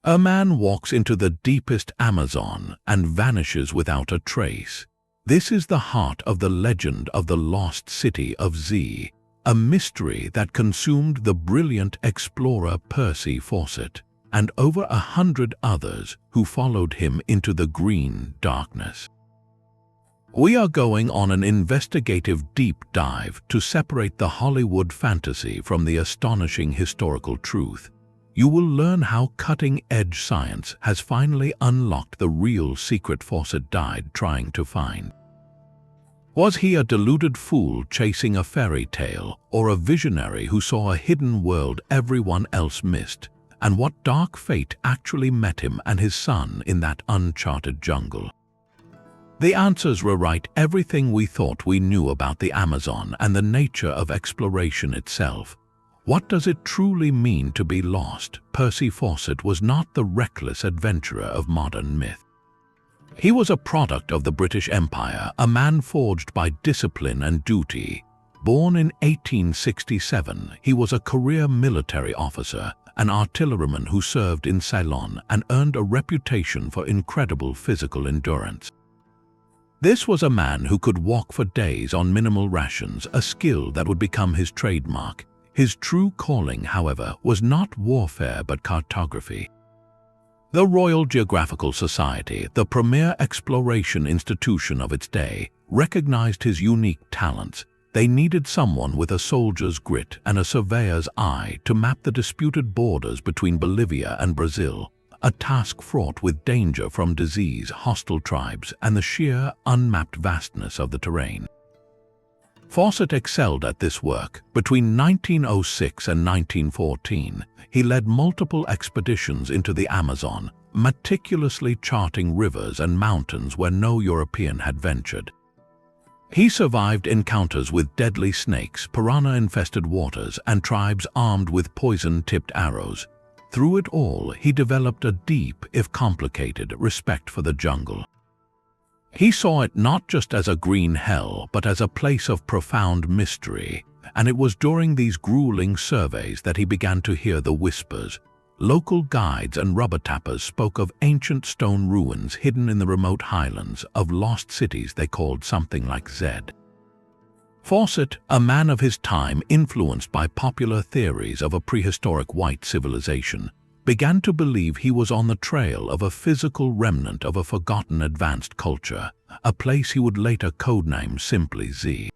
A man walks into the deepest Amazon and vanishes without a trace. This is the heart of the legend of the lost city of Z, a mystery that consumed the brilliant explorer Percy Fawcett and over 100 others who followed him into the green darkness. We are going on an investigative deep dive to separate the Hollywood fantasy from the astonishing historical truth. You will learn how cutting-edge science has finally unlocked the real secret Fawcett died trying to find. Was he a deluded fool chasing a fairy tale, or a visionary who saw a hidden world everyone else missed? And what dark fate actually met him and his son in that uncharted jungle? The answers rewrite everything we thought we knew about the Amazon and the nature of exploration itself. What does it truly mean to be lost? Percy Fawcett was not the reckless adventurer of modern myth. He was a product of the British Empire, a man forged by discipline and duty. Born in 1867, he was a career military officer, an artilleryman who served in Ceylon and earned a reputation for incredible physical endurance. This was a man who could walk for days on minimal rations, a skill that would become his trademark. His true calling, however, was not warfare but cartography. The Royal Geographical Society, the premier exploration institution of its day, recognized his unique talents. They needed someone with a soldier's grit and a surveyor's eye to map the disputed borders between Bolivia and Brazil, a task fraught with danger from disease, hostile tribes, and the sheer, unmapped vastness of the terrain. Fawcett excelled at this work. Between 1906 and 1914, he led multiple expeditions into the Amazon, meticulously charting rivers and mountains where no European had ventured. He survived encounters with deadly snakes, piranha-infested waters, and tribes armed with poison-tipped arrows. Through it all, he developed a deep, if complicated, respect for the jungle. He saw it not just as a green hell, but as a place of profound mystery, and it was during these grueling surveys that he began to hear the whispers. Local guides and rubber tappers spoke of ancient stone ruins hidden in the remote highlands, of lost cities they called something like Zed. Fawcett, a man of his time influenced by popular theories of a prehistoric white civilization, began to believe he was on the trail of a physical remnant of a forgotten advanced culture, a place he would later codename simply Z.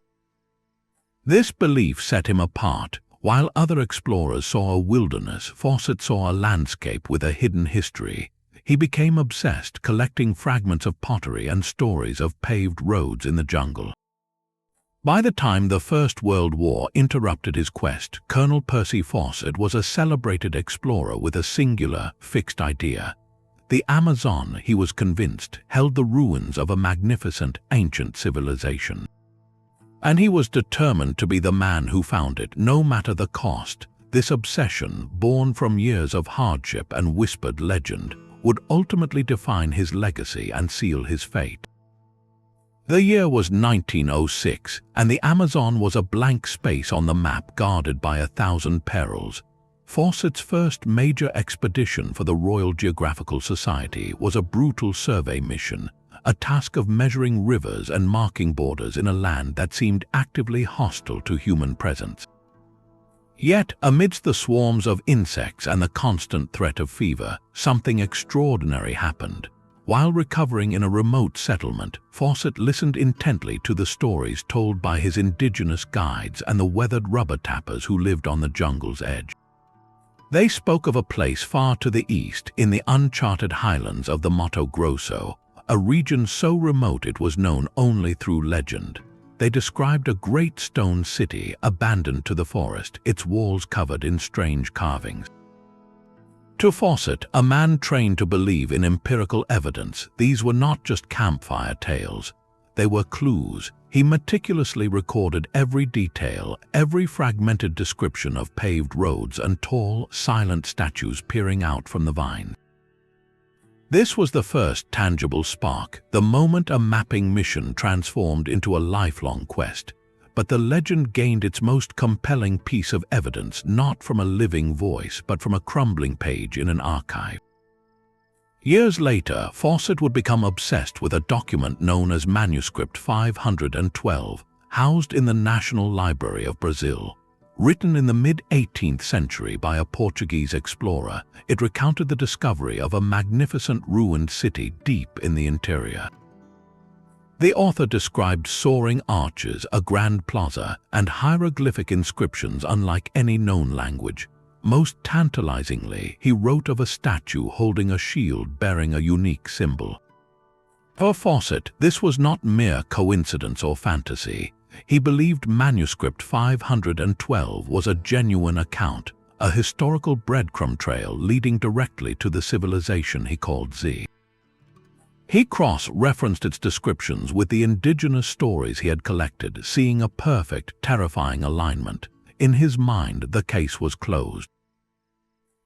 This belief set him apart. While other explorers saw a wilderness, Fawcett saw a landscape with a hidden history. He became obsessed, collecting fragments of pottery and stories of paved roads in the jungle. By the time the First World War interrupted his quest, Colonel Percy Fawcett was a celebrated explorer with a singular, fixed idea. The Amazon, he was convinced, held the ruins of a magnificent, ancient civilization. And he was determined to be the man who found it, no matter the cost. This obsession, born from years of hardship and whispered legend, would ultimately define his legacy and seal his fate. The year was 1906, and the Amazon was a blank space on the map guarded by 1,000 perils. Fawcett's first major expedition for the Royal Geographical Society was a brutal survey mission, a task of measuring rivers and marking borders in a land that seemed actively hostile to human presence. Yet, amidst the swarms of insects and the constant threat of fever, something extraordinary happened. While recovering in a remote settlement, Fawcett listened intently to the stories told by his indigenous guides and the weathered rubber tappers who lived on the jungle's edge. They spoke of a place far to the east, in the uncharted highlands of the Mato Grosso, a region so remote it was known only through legend. They described a great stone city abandoned to the forest, its walls covered in strange carvings. To Fawcett, a man trained to believe in empirical evidence, these were not just campfire tales. They were clues. He meticulously recorded every detail, every fragmented description of paved roads and tall, silent statues peering out from the vine. This was the first tangible spark, the moment a mapping mission transformed into a lifelong quest. But the legend gained its most compelling piece of evidence not from a living voice but from a crumbling page in an archive. Years later, Fawcett would become obsessed with a document known as Manuscript 512, housed in the National Library of Brazil. Written in the mid-18th century by a Portuguese explorer, it recounted the discovery of a magnificent ruined city deep in the interior. The author described soaring arches, a grand plaza, and hieroglyphic inscriptions unlike any known language. Most tantalizingly, he wrote of a statue holding a shield bearing a unique symbol. For Fawcett, this was not mere coincidence or fantasy. He believed Manuscript 512 was a genuine account, a historical breadcrumb trail leading directly to the civilization he called Z. He cross-referenced its descriptions with the indigenous stories he had collected, seeing a perfect, terrifying alignment. In his mind, the case was closed.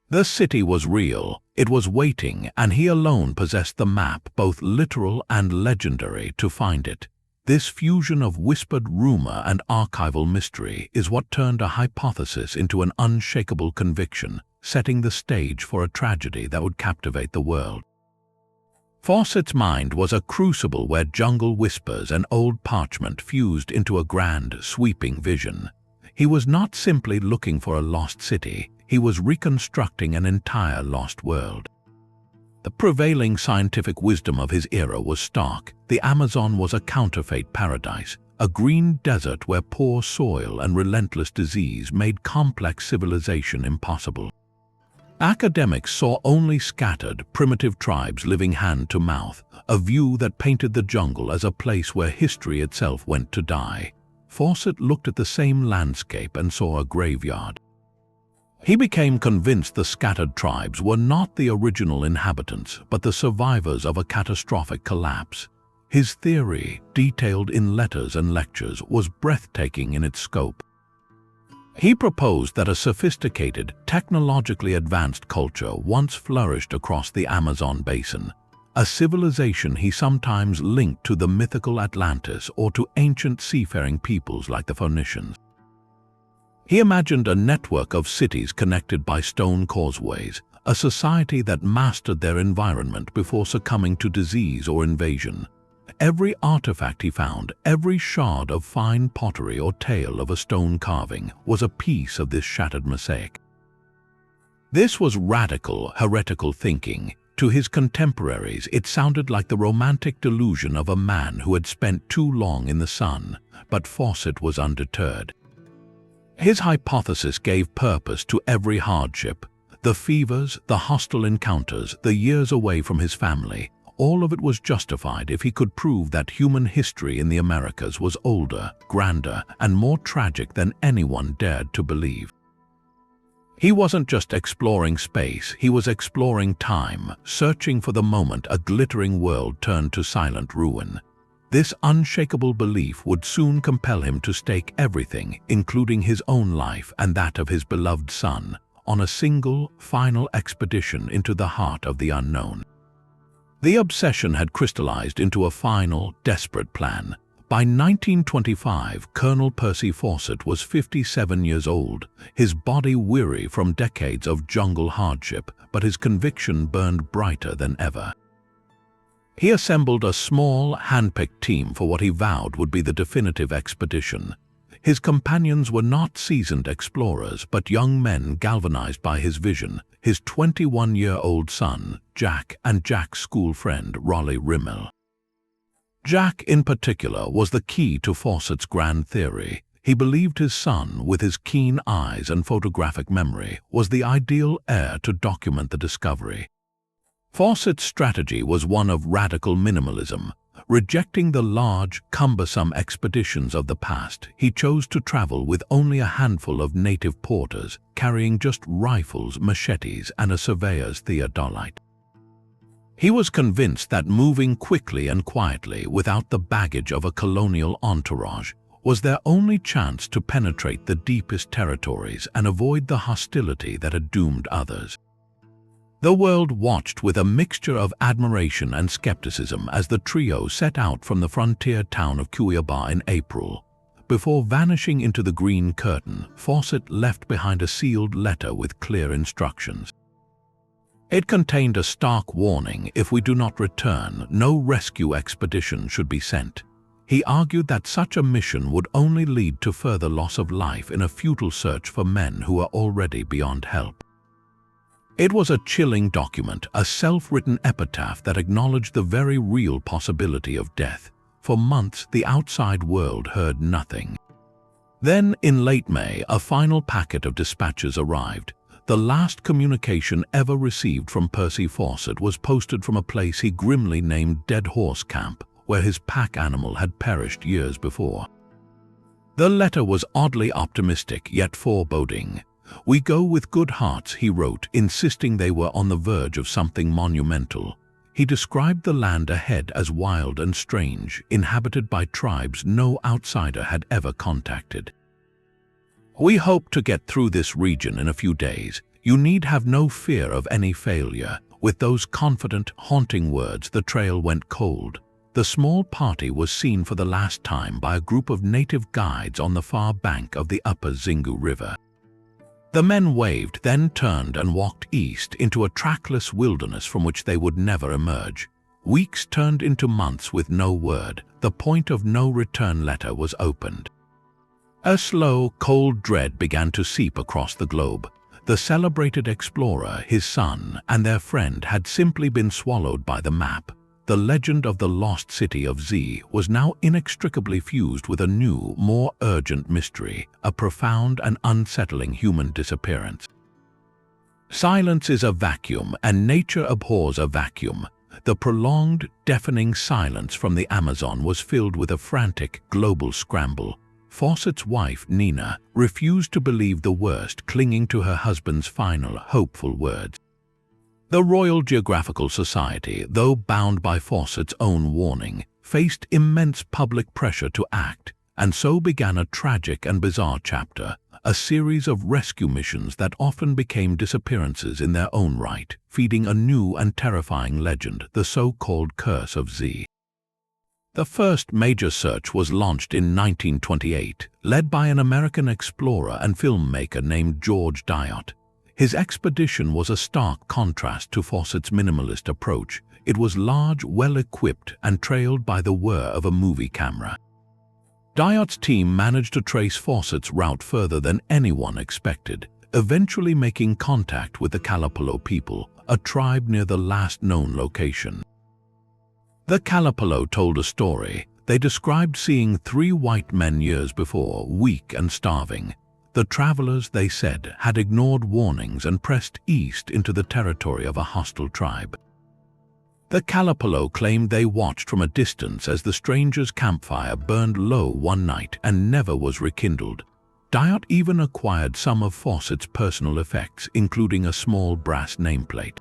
The city was real, it was waiting, and he alone possessed the map, both literal and legendary, to find it. This fusion of whispered rumor and archival mystery is what turned a hypothesis into an unshakable conviction, setting the stage for a tragedy that would captivate the world. Fawcett's mind was a crucible where jungle whispers and old parchment fused into a grand, sweeping vision. He was not simply looking for a lost city, he was reconstructing an entire lost world. The prevailing scientific wisdom of his era was stark. The Amazon was a counterfeit paradise, a green desert where poor soil and relentless disease made complex civilization impossible. Academics saw only scattered, primitive tribes living hand to mouth, a view that painted the jungle as a place where history itself went to die. Fawcett looked at the same landscape and saw a graveyard. He became convinced the scattered tribes were not the original inhabitants, but the survivors of a catastrophic collapse. His theory, detailed in letters and lectures, was breathtaking in its scope. He proposed that a sophisticated, technologically advanced culture once flourished across the Amazon basin, a civilization he sometimes linked to the mythical Atlantis or to ancient seafaring peoples like the Phoenicians. He imagined a network of cities connected by stone causeways, a society that mastered their environment before succumbing to disease or invasion. Every artifact he found, every shard of fine pottery or tale of a stone carving, was a piece of this shattered mosaic. This was radical, heretical thinking. To his contemporaries, it sounded like the romantic delusion of a man who had spent too long in the sun, but Fawcett was undeterred. His hypothesis gave purpose to every hardship, the fevers, the hostile encounters, the years away from his family. All of it was justified if he could prove that human history in the Americas was older, grander, and more tragic than anyone dared to believe. He wasn't just exploring space, he was exploring time, searching for the moment a glittering world turned to silent ruin. This unshakable belief would soon compel him to stake everything, including his own life and that of his beloved son, on a single, final expedition into the heart of the unknown. The obsession had crystallized into a final, desperate plan. By 1925, Colonel Percy Fawcett was 57 years old, his body weary from decades of jungle hardship, but his conviction burned brighter than ever. He assembled a small, hand-picked team for what he vowed would be the definitive expedition. His companions were not seasoned explorers, but young men galvanized by his vision, his 21-year-old son, Jack, and Jack's school friend, Raleigh Rimmel. Jack, in particular, was the key to Fawcett's grand theory. He believed his son, with his keen eyes and photographic memory, was the ideal heir to document the discovery. Fawcett's strategy was one of radical minimalism. Rejecting the large, cumbersome expeditions of the past, he chose to travel with only a handful of native porters, carrying just rifles, machetes, and a surveyor's theodolite. He was convinced that moving quickly and quietly, without the baggage of a colonial entourage, was their only chance to penetrate the deepest territories and avoid the hostility that had doomed others. The world watched with a mixture of admiration and skepticism as the trio set out from the frontier town of Kuhikugu in April. Before vanishing into the green curtain, Fawcett left behind a sealed letter with clear instructions. It contained a stark warning: if we do not return, no rescue expedition should be sent. He argued that such a mission would only lead to further loss of life in a futile search for men who are already beyond help. It was a chilling document, a self-written epitaph that acknowledged the very real possibility of death. For months, the outside world heard nothing. Then, in late May, a final packet of dispatches arrived. The last communication ever received from Percy Fawcett was posted from a place he grimly named Dead Horse Camp, where his pack animal had perished years before. The letter was oddly optimistic, yet foreboding. "We go with good hearts," he wrote, insisting they were on the verge of something monumental. He described the land ahead as wild and strange, inhabited by tribes no outsider had ever contacted. "We hope to get through this region in a few days. You need have no fear of any failure." With those confident, haunting words, the trail went cold. The small party was seen for the last time by a group of native guides on the far bank of the upper Xingu River. The men waved, then turned and walked east into a trackless wilderness from which they would never emerge. Weeks turned into months with no word. The point of no return letter was opened. A slow, cold dread began to seep across the globe. The celebrated explorer, his son, and their friend had simply been swallowed by the map. The legend of the lost city of Z was now inextricably fused with a new, more urgent mystery: a profound and unsettling human disappearance. Silence is a vacuum, and nature abhors a vacuum. The prolonged, deafening silence from the Amazon was filled with a frantic, global scramble. Fawcett's wife, Nina, refused to believe the worst, clinging to her husband's final, hopeful words. The Royal Geographical Society, though bound by Fawcett's own warning, faced immense public pressure to act, and so began a tragic and bizarre chapter, a series of rescue missions that often became disappearances in their own right, feeding a new and terrifying legend, the so-called Curse of Z. The first major search was launched in 1928, led by an American explorer and filmmaker named George Dyott. His expedition was a stark contrast to Fawcett's minimalist approach. It was large, well-equipped, and trailed by the whir of a movie camera. Dyott's team managed to trace Fawcett's route further than anyone expected, eventually making contact with the Kalapalo people, a tribe near the last known location. The Kalapalo told a story. They described seeing 3 white men years before, weak and starving. The travelers, they said, had ignored warnings and pressed east into the territory of a hostile tribe. The Kalapalo claimed they watched from a distance as the strangers' campfire burned low one night and never was rekindled. Dyott even acquired some of Fawcett's personal effects, including a small brass nameplate.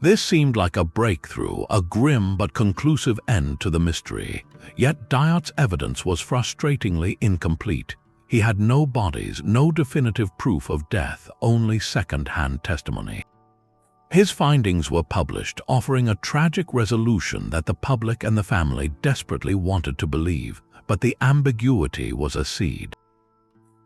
This seemed like a breakthrough, a grim but conclusive end to the mystery. Yet Dyott's evidence was frustratingly incomplete. He had no bodies, no definitive proof of death, only second-hand testimony. His findings were published, offering a tragic resolution that the public and the family desperately wanted to believe, but the ambiguity was a seed.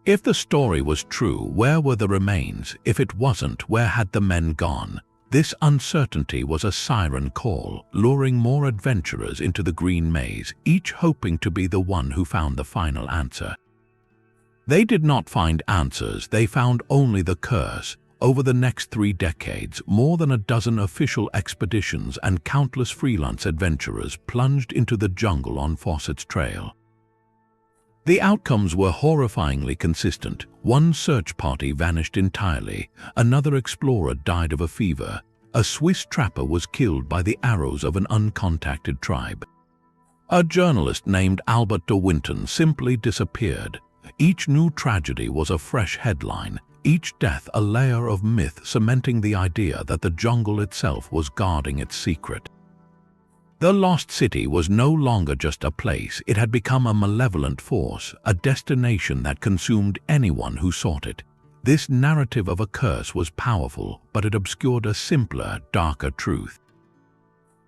If the story was true, where were the remains? If it wasn't, where had the men gone? This uncertainty was a siren call, luring more adventurers into the green maze, each hoping to be the one who found the final answer. They did not find answers, they found only the curse. Over the next 3 decades, more than a dozen official expeditions and countless freelance adventurers plunged into the jungle on Fawcett's trail. The outcomes were horrifyingly consistent. One search party vanished entirely, another explorer died of a fever, a Swiss trapper was killed by the arrows of an uncontacted tribe. A journalist named Albert de Winton simply disappeared. Each new tragedy was a fresh headline, each death a layer of myth cementing the idea that the jungle itself was guarding its secret. The lost city was no longer just a place, it had become a malevolent force, a destination that consumed anyone who sought it. This narrative of a curse was powerful, but it obscured a simpler, darker truth.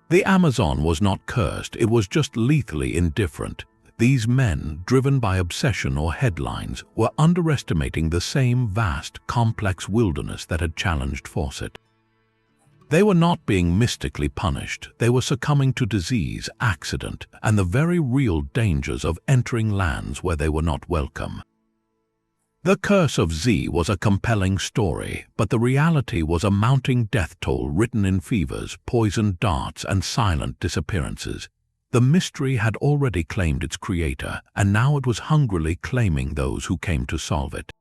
The Amazon was not cursed, it was just lethally indifferent. These men, driven by obsession or headlines, were underestimating the same vast, complex wilderness that had challenged Fawcett. They were not being mystically punished, they were succumbing to disease, accident, and the very real dangers of entering lands where they were not welcome. The Curse of Z was a compelling story, but the reality was a mounting death toll written in fevers, poisoned darts, and silent disappearances. The mystery had already claimed its creator, and now it was hungrily claiming those who came to solve it.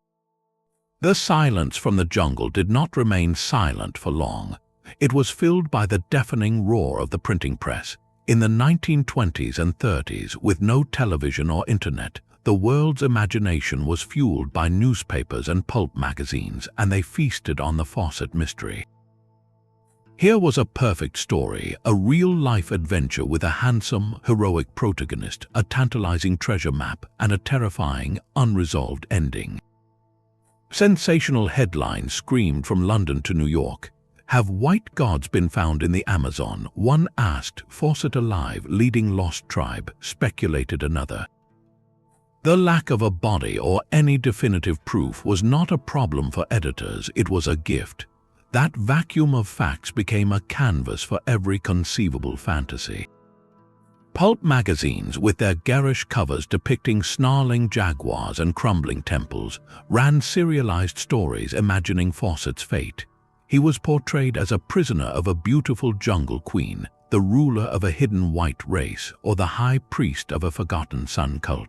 The silence from the jungle did not remain silent for long. It was filled by the deafening roar of the printing press. In the 1920s and 30s, with no television or internet, the world's imagination was fueled by newspapers and pulp magazines, and they feasted on the Fawcett mystery. Here was a perfect story, a real-life adventure with a handsome, heroic protagonist, a tantalizing treasure map, and a terrifying, unresolved ending. Sensational headlines screamed from London to New York. Have white gods been found in the Amazon? One asked. Fawcett alive, leading lost tribe, speculated another. The lack of a body or any definitive proof was not a problem for editors, it was a gift. That vacuum of facts became a canvas for every conceivable fantasy. Pulp magazines, with their garish covers depicting snarling jaguars and crumbling temples, ran serialized stories imagining Fawcett's fate. He was portrayed as a prisoner of a beautiful jungle queen, the ruler of a hidden white race, or the high priest of a forgotten sun cult.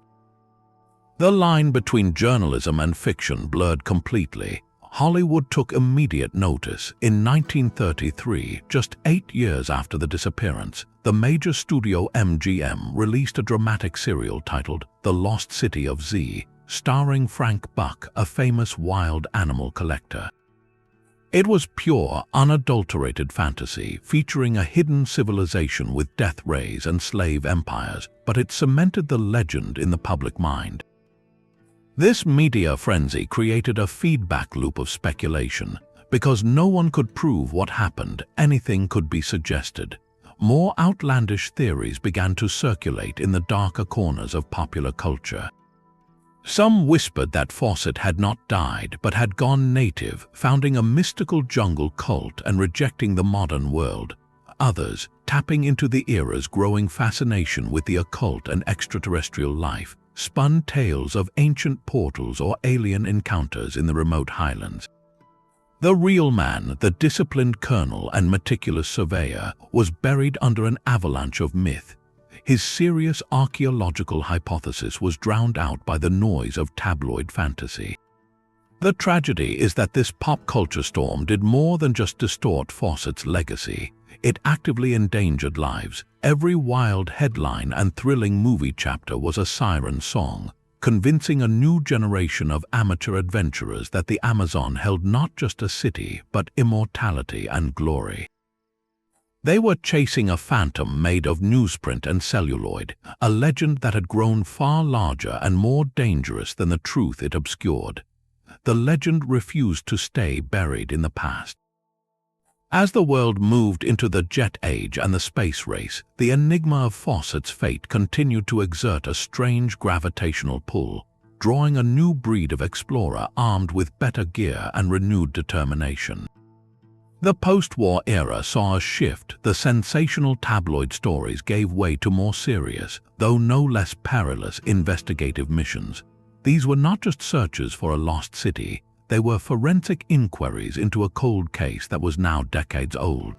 The line between journalism and fiction blurred completely. Hollywood took immediate notice. In 1933, just 8 years after the disappearance, the major studio MGM released a dramatic serial titled The Lost City of Z, starring Frank Buck, a famous wild animal collector. It was pure, unadulterated fantasy, featuring a hidden civilization with death rays and slave empires, but it cemented the legend in the public mind. This media frenzy created a feedback loop of speculation. Because no one could prove what happened, anything could be suggested. More outlandish theories began to circulate in the darker corners of popular culture. Some whispered that Fawcett had not died but had gone native, founding a mystical jungle cult and rejecting the modern world. Others, tapping into the era's growing fascination with the occult and extraterrestrial life, spun tales of ancient portals or alien encounters in the remote highlands. The real man, the disciplined colonel and meticulous surveyor, was buried under an avalanche of myth. His serious archaeological hypothesis was drowned out by the noise of tabloid fantasy. The tragedy is that this pop culture storm did more than just distort Fawcett's legacy. It actively endangered lives. Every wild headline and thrilling movie chapter was a siren song, convincing a new generation of amateur adventurers that the Amazon held not just a city, but immortality and glory. They were chasing a phantom made of newsprint and celluloid, a legend that had grown far larger and more dangerous than the truth it obscured. The legend refused to stay buried in the past. As the world moved into the jet age and the space race, the enigma of Fawcett's fate continued to exert a strange gravitational pull, drawing a new breed of explorer armed with better gear and renewed determination. The post-war era saw a shift. The sensational tabloid stories gave way to more serious, though no less perilous, investigative missions. These were not just searches for a lost city. They were forensic inquiries into a cold case that was now decades old.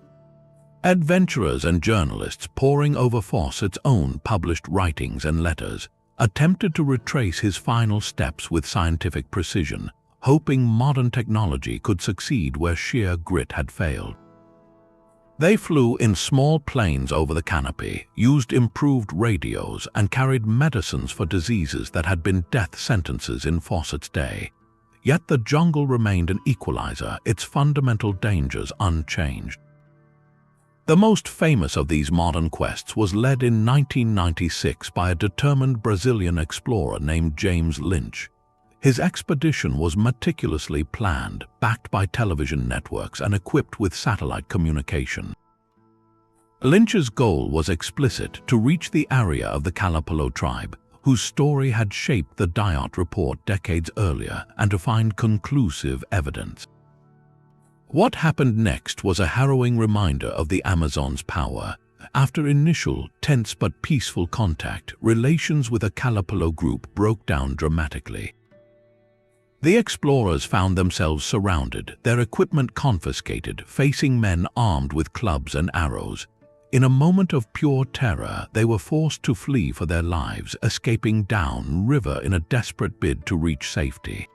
Adventurers and journalists poring over Fawcett's own published writings and letters attempted to retrace his final steps with scientific precision, hoping modern technology could succeed where sheer grit had failed. They flew in small planes over the canopy, used improved radios, and carried medicines for diseases that had been death sentences in Fawcett's day. Yet the jungle remained an equalizer, its fundamental dangers unchanged. The most famous of these modern quests was led in 1996 by a determined Brazilian explorer named James Lynch. His expedition was meticulously planned, backed by television networks and equipped with satellite communication. Lynch's goal was explicit: to reach the area of the Kalapalo tribe, whose story had shaped the Diot report decades earlier, and to find conclusive evidence. What happened next was a harrowing reminder of the Amazon's power. After initial, tense but peaceful contact, relations with a Kalapalo group broke down dramatically. The explorers found themselves surrounded, their equipment confiscated, facing men armed with clubs and arrows. In a moment of pure terror, they were forced to flee for their lives, escaping down river in a desperate bid to reach safety.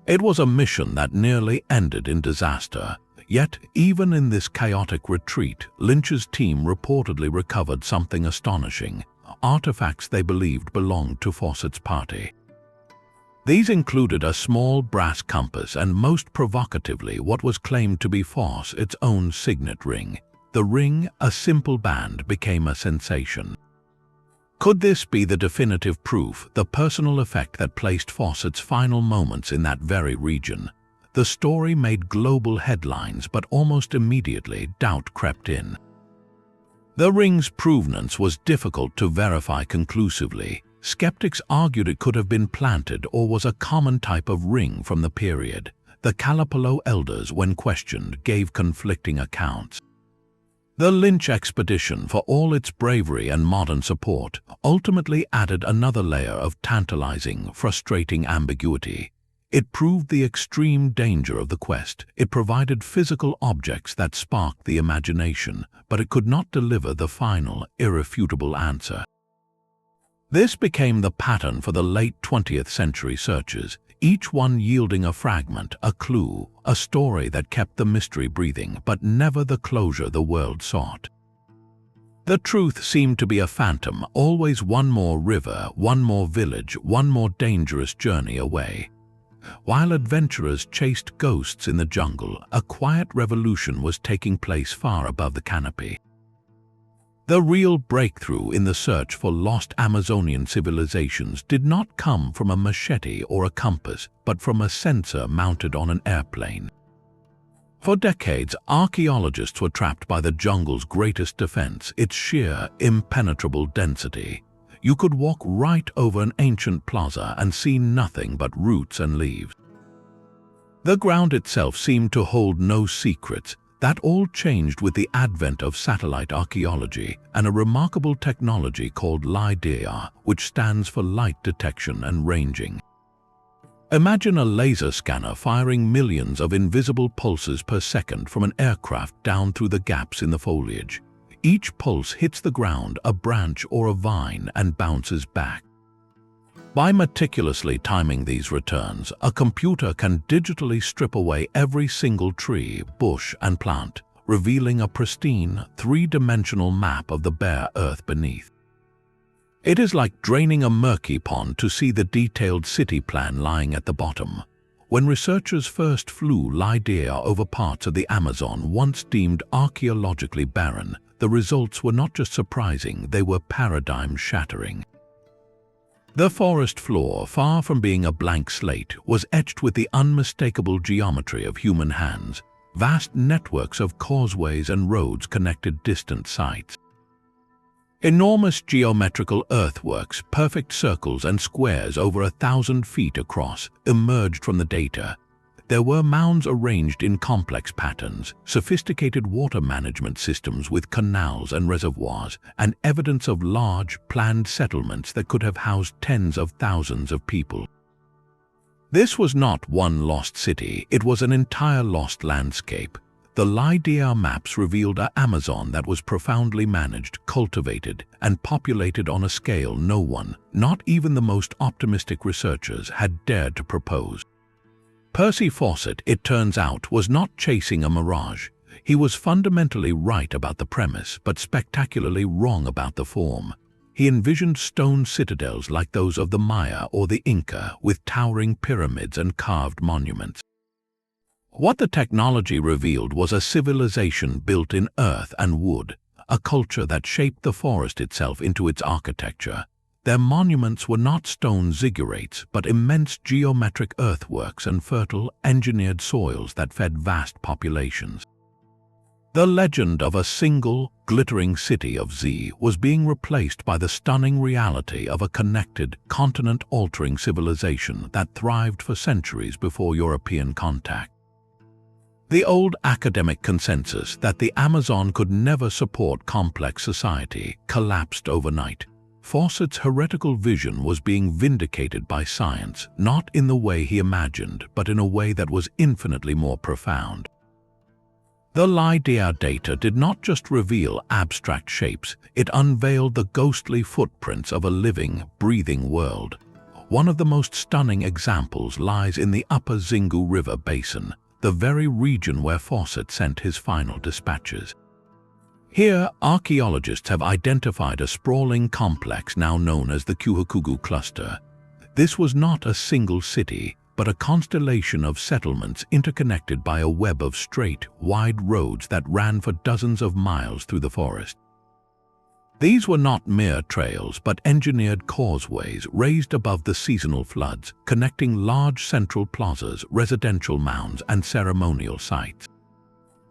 It was a mission that nearly ended in disaster. Yet, even in this chaotic retreat, Lynch's team reportedly recovered something astonishing: artifacts they believed belonged to Fawcett's party. These included a small brass compass and, most provocatively, what was claimed to be Fawcett's own signet ring. The ring, a simple band, became a sensation. Could this be the definitive proof, the personal effect that placed Fawcett's final moments in that very region? The story made global headlines, but almost immediately doubt crept in. The ring's provenance was difficult to verify conclusively. Skeptics argued it could have been planted or was a common type of ring from the period. The Kalapalo elders, when questioned, gave conflicting accounts. The Lynch expedition, for all its bravery and modern support, ultimately added another layer of tantalizing, frustrating ambiguity. It proved the extreme danger of the quest. It provided physical objects that sparked the imagination, but it could not deliver the final, irrefutable answer. This became the pattern for the late 20th century searches, each one yielding a fragment, a clue, a story that kept the mystery breathing, but never the closure the world sought. The truth seemed to be a phantom, always one more river, one more village, one more dangerous journey away. While adventurers chased ghosts in the jungle, a quiet revolution was taking place far above the canopy. The real breakthrough in the search for lost Amazonian civilizations did not come from a machete or a compass, but from a sensor mounted on an airplane. For decades, archaeologists were trapped by the jungle's greatest defense, its sheer, impenetrable density. You could walk right over an ancient plaza and see nothing but roots and leaves. The ground itself seemed to hold no secrets. That all changed with the advent of satellite archaeology and a remarkable technology called LiDAR, which stands for light detection and ranging. Imagine a laser scanner firing millions of invisible pulses per second from an aircraft down through the gaps in the foliage. Each pulse hits the ground, a branch or a vine, and bounces back. By meticulously timing these returns, a computer can digitally strip away every single tree, bush, and plant, revealing a pristine, three-dimensional map of the bare earth beneath. It is like draining a murky pond to see the detailed city plan lying at the bottom. When researchers first flew LiDAR over parts of the Amazon once deemed archaeologically barren, the results were not just surprising, they were paradigm-shattering. The forest floor, far from being a blank slate, was etched with the unmistakable geometry of human hands. Vast networks of causeways and roads connected distant sites. Enormous geometrical earthworks, perfect circles and squares over 1,000 feet across, emerged from the data. There were mounds arranged in complex patterns, sophisticated water management systems with canals and reservoirs, and evidence of large, planned settlements that could have housed tens of thousands of people. This was not one lost city, it was an entire lost landscape. The LiDAR maps revealed an Amazon that was profoundly managed, cultivated, and populated on a scale no one, not even the most optimistic researchers, had dared to propose. Percy Fawcett, it turns out, was not chasing a mirage. He was fundamentally right about the premise, but spectacularly wrong about the form. He envisioned stone citadels like those of the Maya or the Inca, with towering pyramids and carved monuments. What the technology revealed was a civilization built in earth and wood, a culture that shaped the forest itself into its architecture. Their monuments were not stone ziggurats, but immense geometric earthworks and fertile, engineered soils that fed vast populations. The legend of a single, glittering city of Z was being replaced by the stunning reality of a connected, continent-altering civilization that thrived for centuries before European contact. The old academic consensus that the Amazon could never support complex society collapsed overnight. Fawcett's heretical vision was being vindicated by science, not in the way he imagined, but in a way that was infinitely more profound. The LIDAR data did not just reveal abstract shapes, it unveiled the ghostly footprints of a living, breathing world. One of the most stunning examples lies in the upper Xingu River basin, the very region where Fawcett sent his final dispatches. Here, archaeologists have identified a sprawling complex now known as the Kuhikugu cluster. This was not a single city, but a constellation of settlements interconnected by a web of straight, wide roads that ran for dozens of miles through the forest. These were not mere trails, but engineered causeways raised above the seasonal floods, connecting large central plazas, residential mounds, and ceremonial sites.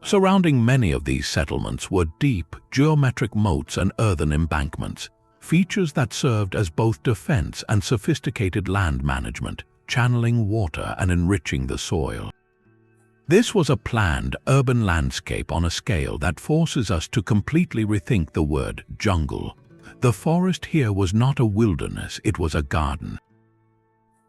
Surrounding many of these settlements were deep, geometric moats and earthen embankments, features that served as both defense and sophisticated land management, channeling water and enriching the soil. This was a planned urban landscape on a scale that forces us to completely rethink the word jungle. The forest here was not a wilderness, it was a garden.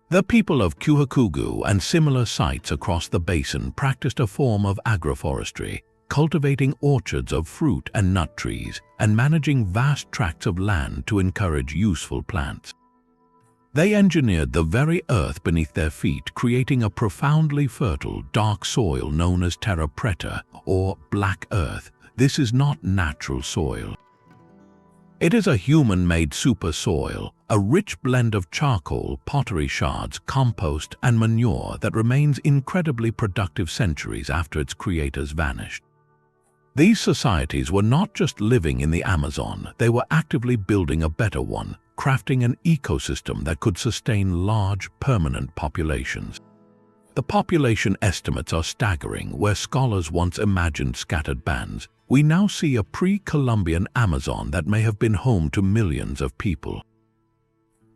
The people of Kuhikugu and similar sites across the basin practiced a form of agroforestry, cultivating orchards of fruit and nut trees, and managing vast tracts of land to encourage useful plants. They engineered the very earth beneath their feet, creating a profoundly fertile, dark soil known as terra preta, or black earth. This is not natural soil. It is a human-made super soil, a rich blend of charcoal, pottery shards, compost, and manure that remains incredibly productive centuries after its creators vanished. These societies were not just living in the Amazon, they were actively building a better one, crafting an ecosystem that could sustain large, permanent populations. The population estimates are staggering. Where scholars once imagined scattered bands, we now see a pre-Columbian Amazon that may have been home to millions of people.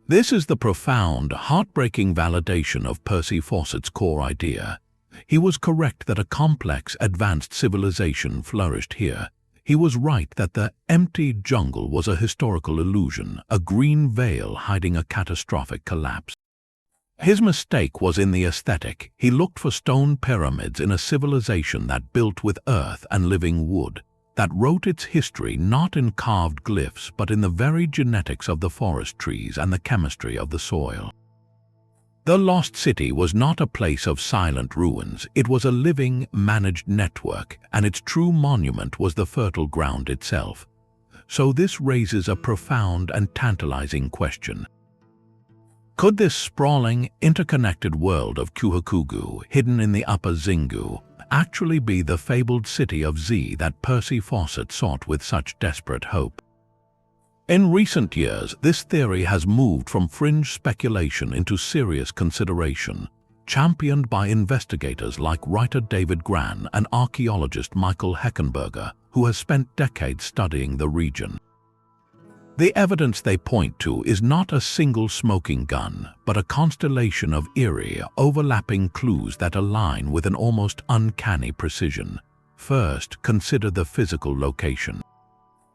This is the profound, heartbreaking validation of Percy Fawcett's core idea. He was correct that a complex, advanced civilization flourished here. He was right that the empty jungle was a historical illusion, a green veil hiding a catastrophic collapse. His mistake was in the aesthetic. He looked for stone pyramids in a civilization that built with earth and living wood, that wrote its history not in carved glyphs but in the very genetics of the forest trees and the chemistry of the soil. The lost city was not a place of silent ruins, it was a living, managed network, and its true monument was the fertile ground itself. So this raises a profound and tantalizing question. Could this sprawling, interconnected world of Kuhikugu, hidden in the upper Xingu, actually be the fabled city of Z that Percy Fawcett sought with such desperate hope? In recent years, this theory has moved from fringe speculation into serious consideration, championed by investigators like writer David Gran and archaeologist Michael Heckenberger, who has spent decades studying the region. The evidence they point to is not a single smoking gun, but a constellation of eerie, overlapping clues that align with an almost uncanny precision. First, consider the physical location.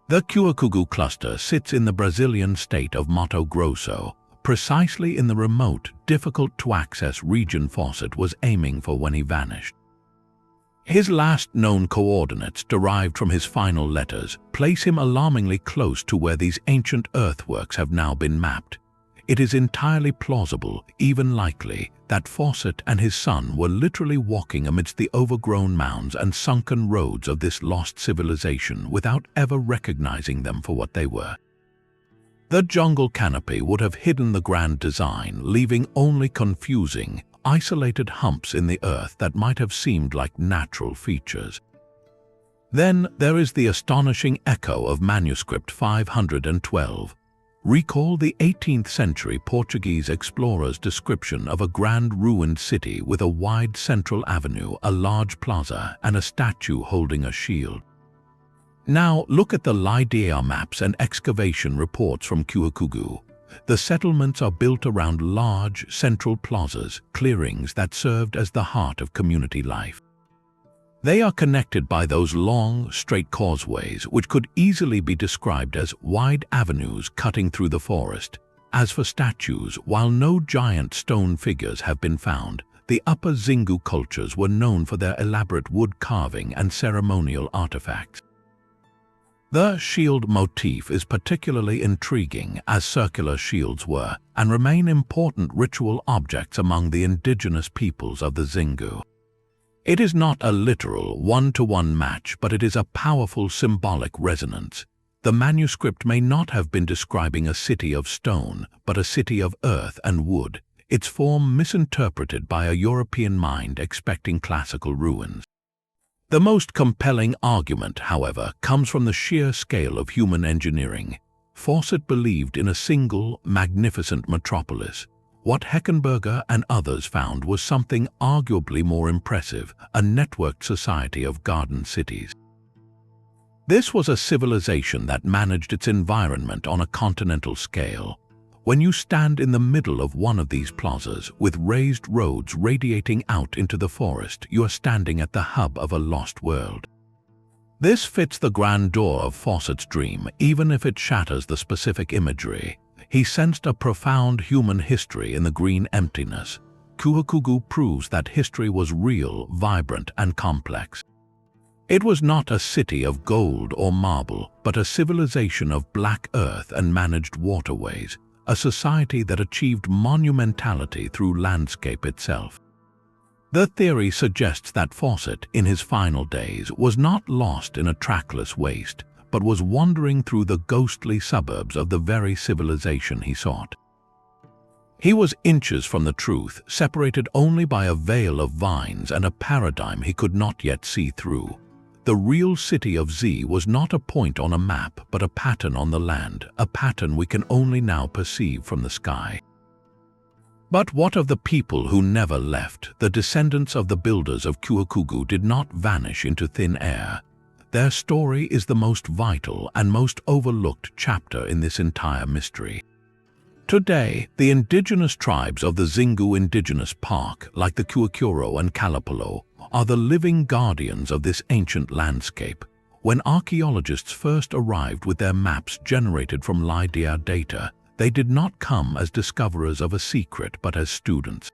The Kuhikugu cluster sits in the Brazilian state of Mato Grosso, precisely in the remote, difficult-to-access region Fawcett was aiming for when he vanished. His last known coordinates, derived from his final letters, place him alarmingly close to where these ancient earthworks have now been mapped. It is entirely plausible, even likely, that Fawcett and his son were literally walking amidst the overgrown mounds and sunken roads of this lost civilization without ever recognizing them for what they were. The jungle canopy would have hidden the grand design, leaving only confusing, isolated humps in the earth that might have seemed like natural features. Then there is the astonishing echo of Manuscript 512. Recall the 18th century Portuguese explorer's description of a grand ruined city with a wide central avenue, a large plaza, and a statue holding a shield. Now look at the LIDAR maps and excavation reports from Kuhikugu. The settlements are built around large, central plazas, clearings that served as the heart of community life. They are connected by those long, straight causeways which could easily be described as wide avenues cutting through the forest. As for statues, while no giant stone figures have been found, the Upper Xingu cultures were known for their elaborate wood carving and ceremonial artifacts. The shield motif is particularly intriguing, as circular shields were and remain important ritual objects among the indigenous peoples of the Xingu. It is not a literal one-to-one match, but it is a powerful symbolic resonance. The manuscript may not have been describing a city of stone, but a city of earth and wood, its form misinterpreted by a European mind expecting classical ruins. The most compelling argument, however, comes from the sheer scale of human engineering. Fawcett believed in a single, magnificent metropolis. What Heckenberger and others found was something arguably more impressive, a networked society of garden cities. This was a civilization that managed its environment on a continental scale. When you stand in the middle of one of these plazas, with raised roads radiating out into the forest, you are standing at the hub of a lost world. This fits the grandeur of Fawcett's dream, even if it shatters the specific imagery. He sensed a profound human history in the green emptiness. Kuhikugu proves that history was real, vibrant, and complex. It was not a city of gold or marble, but a civilization of black earth and managed waterways, a society that achieved monumentality through landscape itself. The theory suggests that Fawcett, in his final days, was not lost in a trackless waste, but was wandering through the ghostly suburbs of the very civilization he sought. He was inches from the truth, separated only by a veil of vines and a paradigm he could not yet see through. The real city of Z was not a point on a map, but a pattern on the land, a pattern we can only now perceive from the sky. But what of the people who never left? The descendants of the builders of Kuhikugu did not vanish into thin air. Their story is the most vital and most overlooked chapter in this entire mystery. Today, the indigenous tribes of the Xingu Indigenous Park, like the Kuhikugu and Kalapalo, are the living guardians of this ancient landscape. When archaeologists first arrived with their maps generated from LiDAR data, they did not come as discoverers of a secret but as students.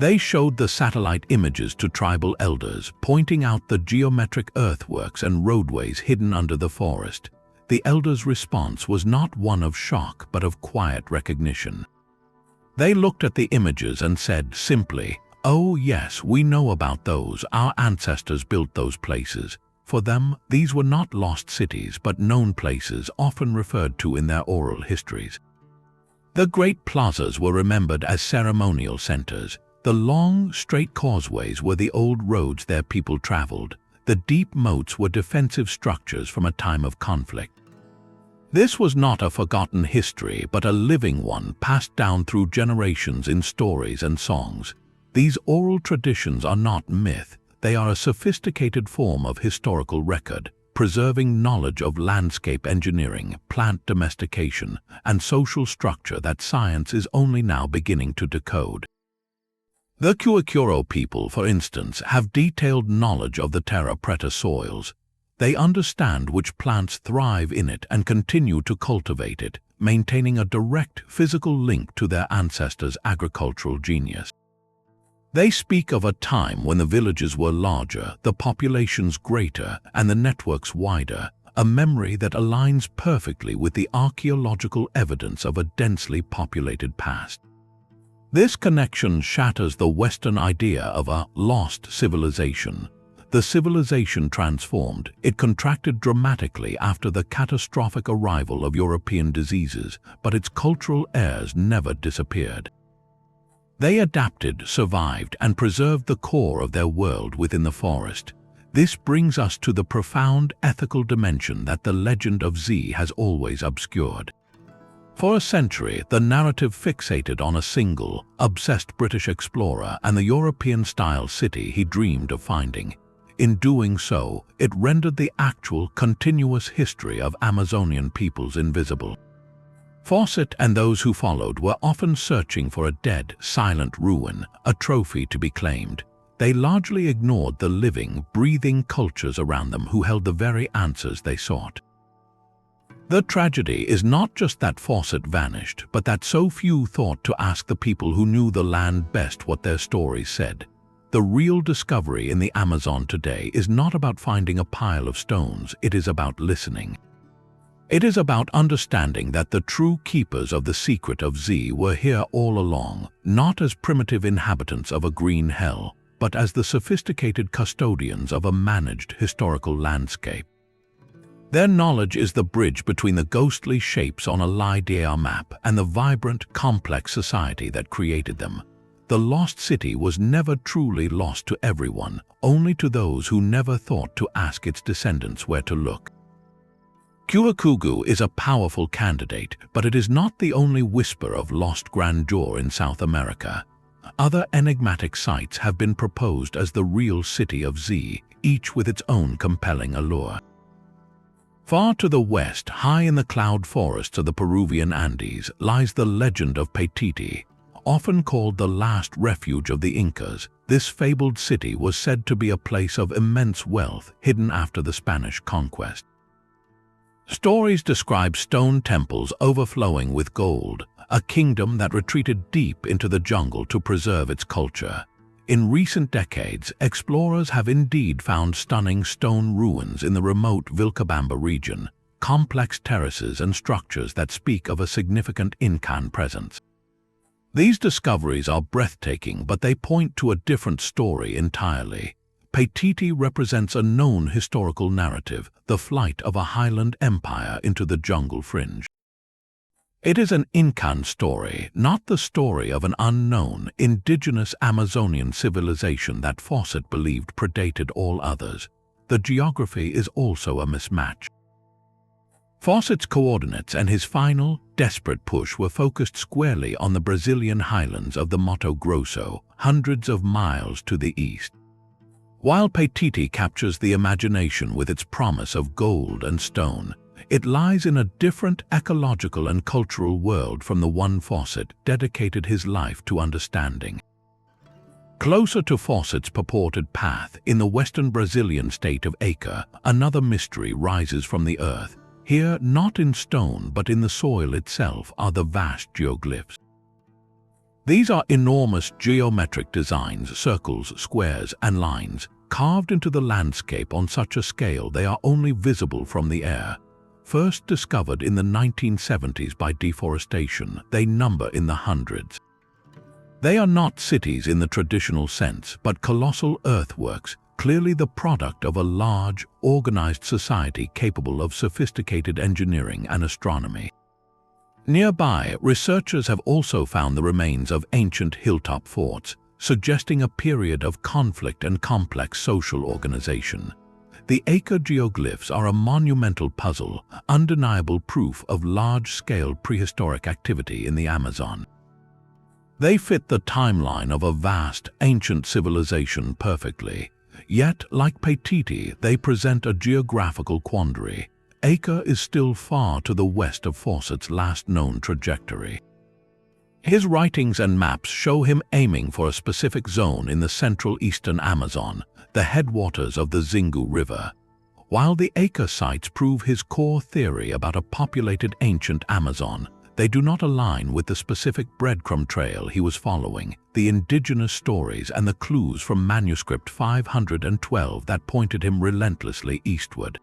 They showed the satellite images to tribal elders, pointing out the geometric earthworks and roadways hidden under the forest. The elders' response was not one of shock but of quiet recognition. They looked at the images and said simply, "Oh yes, we know about those. Our ancestors built those places." For them, these were not lost cities but known places often referred to in their oral histories. The great plazas were remembered as ceremonial centers. The long, straight causeways were the old roads their people traveled. The deep moats were defensive structures from a time of conflict. This was not a forgotten history but a living one passed down through generations in stories and songs. These oral traditions are not myth, they are a sophisticated form of historical record, preserving knowledge of landscape engineering, plant domestication, and social structure that science is only now beginning to decode. The Kuhikugu people, for instance, have detailed knowledge of the terra preta soils. They understand which plants thrive in it and continue to cultivate it, maintaining a direct physical link to their ancestors' agricultural genius. They speak of a time when the villages were larger, the populations greater, and the networks wider, a memory that aligns perfectly with the archaeological evidence of a densely populated past. This connection shatters the Western idea of a lost civilization. The civilization transformed. It contracted dramatically after the catastrophic arrival of European diseases, but its cultural heirs never disappeared. They adapted, survived, and preserved the core of their world within the forest. This brings us to the profound ethical dimension that the legend of Z has always obscured. For a century, the narrative fixated on a single, obsessed British explorer and the European-style city he dreamed of finding. In doing so, it rendered the actual, continuous history of Amazonian peoples invisible. Fawcett and those who followed were often searching for a dead, silent ruin, a trophy to be claimed. They largely ignored the living, breathing cultures around them who held the very answers they sought. The tragedy is not just that Fawcett vanished, but that so few thought to ask the people who knew the land best what their stories said. The real discovery in the Amazon today is not about finding a pile of stones, it is about listening. It is about understanding that the true keepers of the secret of Z were here all along, not as primitive inhabitants of a green hell, but as the sophisticated custodians of a managed historical landscape. Their knowledge is the bridge between the ghostly shapes on a LiDAR map and the vibrant, complex society that created them. The lost city was never truly lost to everyone, only to those who never thought to ask its descendants where to look. Kuhikugu is a powerful candidate, but it is not the only whisper of lost grandeur in South America. Other enigmatic sites have been proposed as the real city of Z, each with its own compelling allure. Far to the west, high in the cloud forests of the Peruvian Andes, lies the legend of Paititi. Often called the last refuge of the Incas, this fabled city was said to be a place of immense wealth hidden after the Spanish conquest. Stories describe stone temples overflowing with gold, a kingdom that retreated deep into the jungle to preserve its culture. In recent decades, explorers have indeed found stunning stone ruins in the remote Vilcabamba region, complex terraces and structures that speak of a significant Incan presence. These discoveries are breathtaking, but they point to a different story entirely. Paititi represents a known historical narrative, the flight of a highland empire into the jungle fringe. It is an Incan story, not the story of an unknown, indigenous Amazonian civilization that Fawcett believed predated all others. The geography is also a mismatch. Fawcett's coordinates and his final, desperate push were focused squarely on the Brazilian highlands of the Mato Grosso, hundreds of miles to the east. While Paititi captures the imagination with its promise of gold and stone, it lies in a different ecological and cultural world from the one Fawcett dedicated his life to understanding. Closer to Fawcett's purported path, in the western Brazilian state of Acre, another mystery rises from the earth. Here, not in stone but in the soil itself, are the vast geoglyphs. These are enormous geometric designs, circles, squares, and lines, carved into the landscape on such a scale they are only visible from the air. First discovered in the 1970s by deforestation, they number in the hundreds. They are not cities in the traditional sense, but colossal earthworks, clearly the product of a large, organized society capable of sophisticated engineering and astronomy. Nearby, researchers have also found the remains of ancient hilltop forts, suggesting a period of conflict and complex social organization. The Acre geoglyphs are a monumental puzzle, undeniable proof of large-scale prehistoric activity in the Amazon. They fit the timeline of a vast, ancient civilization perfectly. Yet, like Paititi, they present a geographical quandary. Acre is still far to the west of Fawcett's last known trajectory. His writings and maps show him aiming for a specific zone in the central eastern Amazon, the headwaters of the Xingu River. While the Acre sites prove his core theory about a populated ancient Amazon, they do not align with the specific breadcrumb trail he was following, the indigenous stories and the clues from Manuscript 512 that pointed him relentlessly eastward.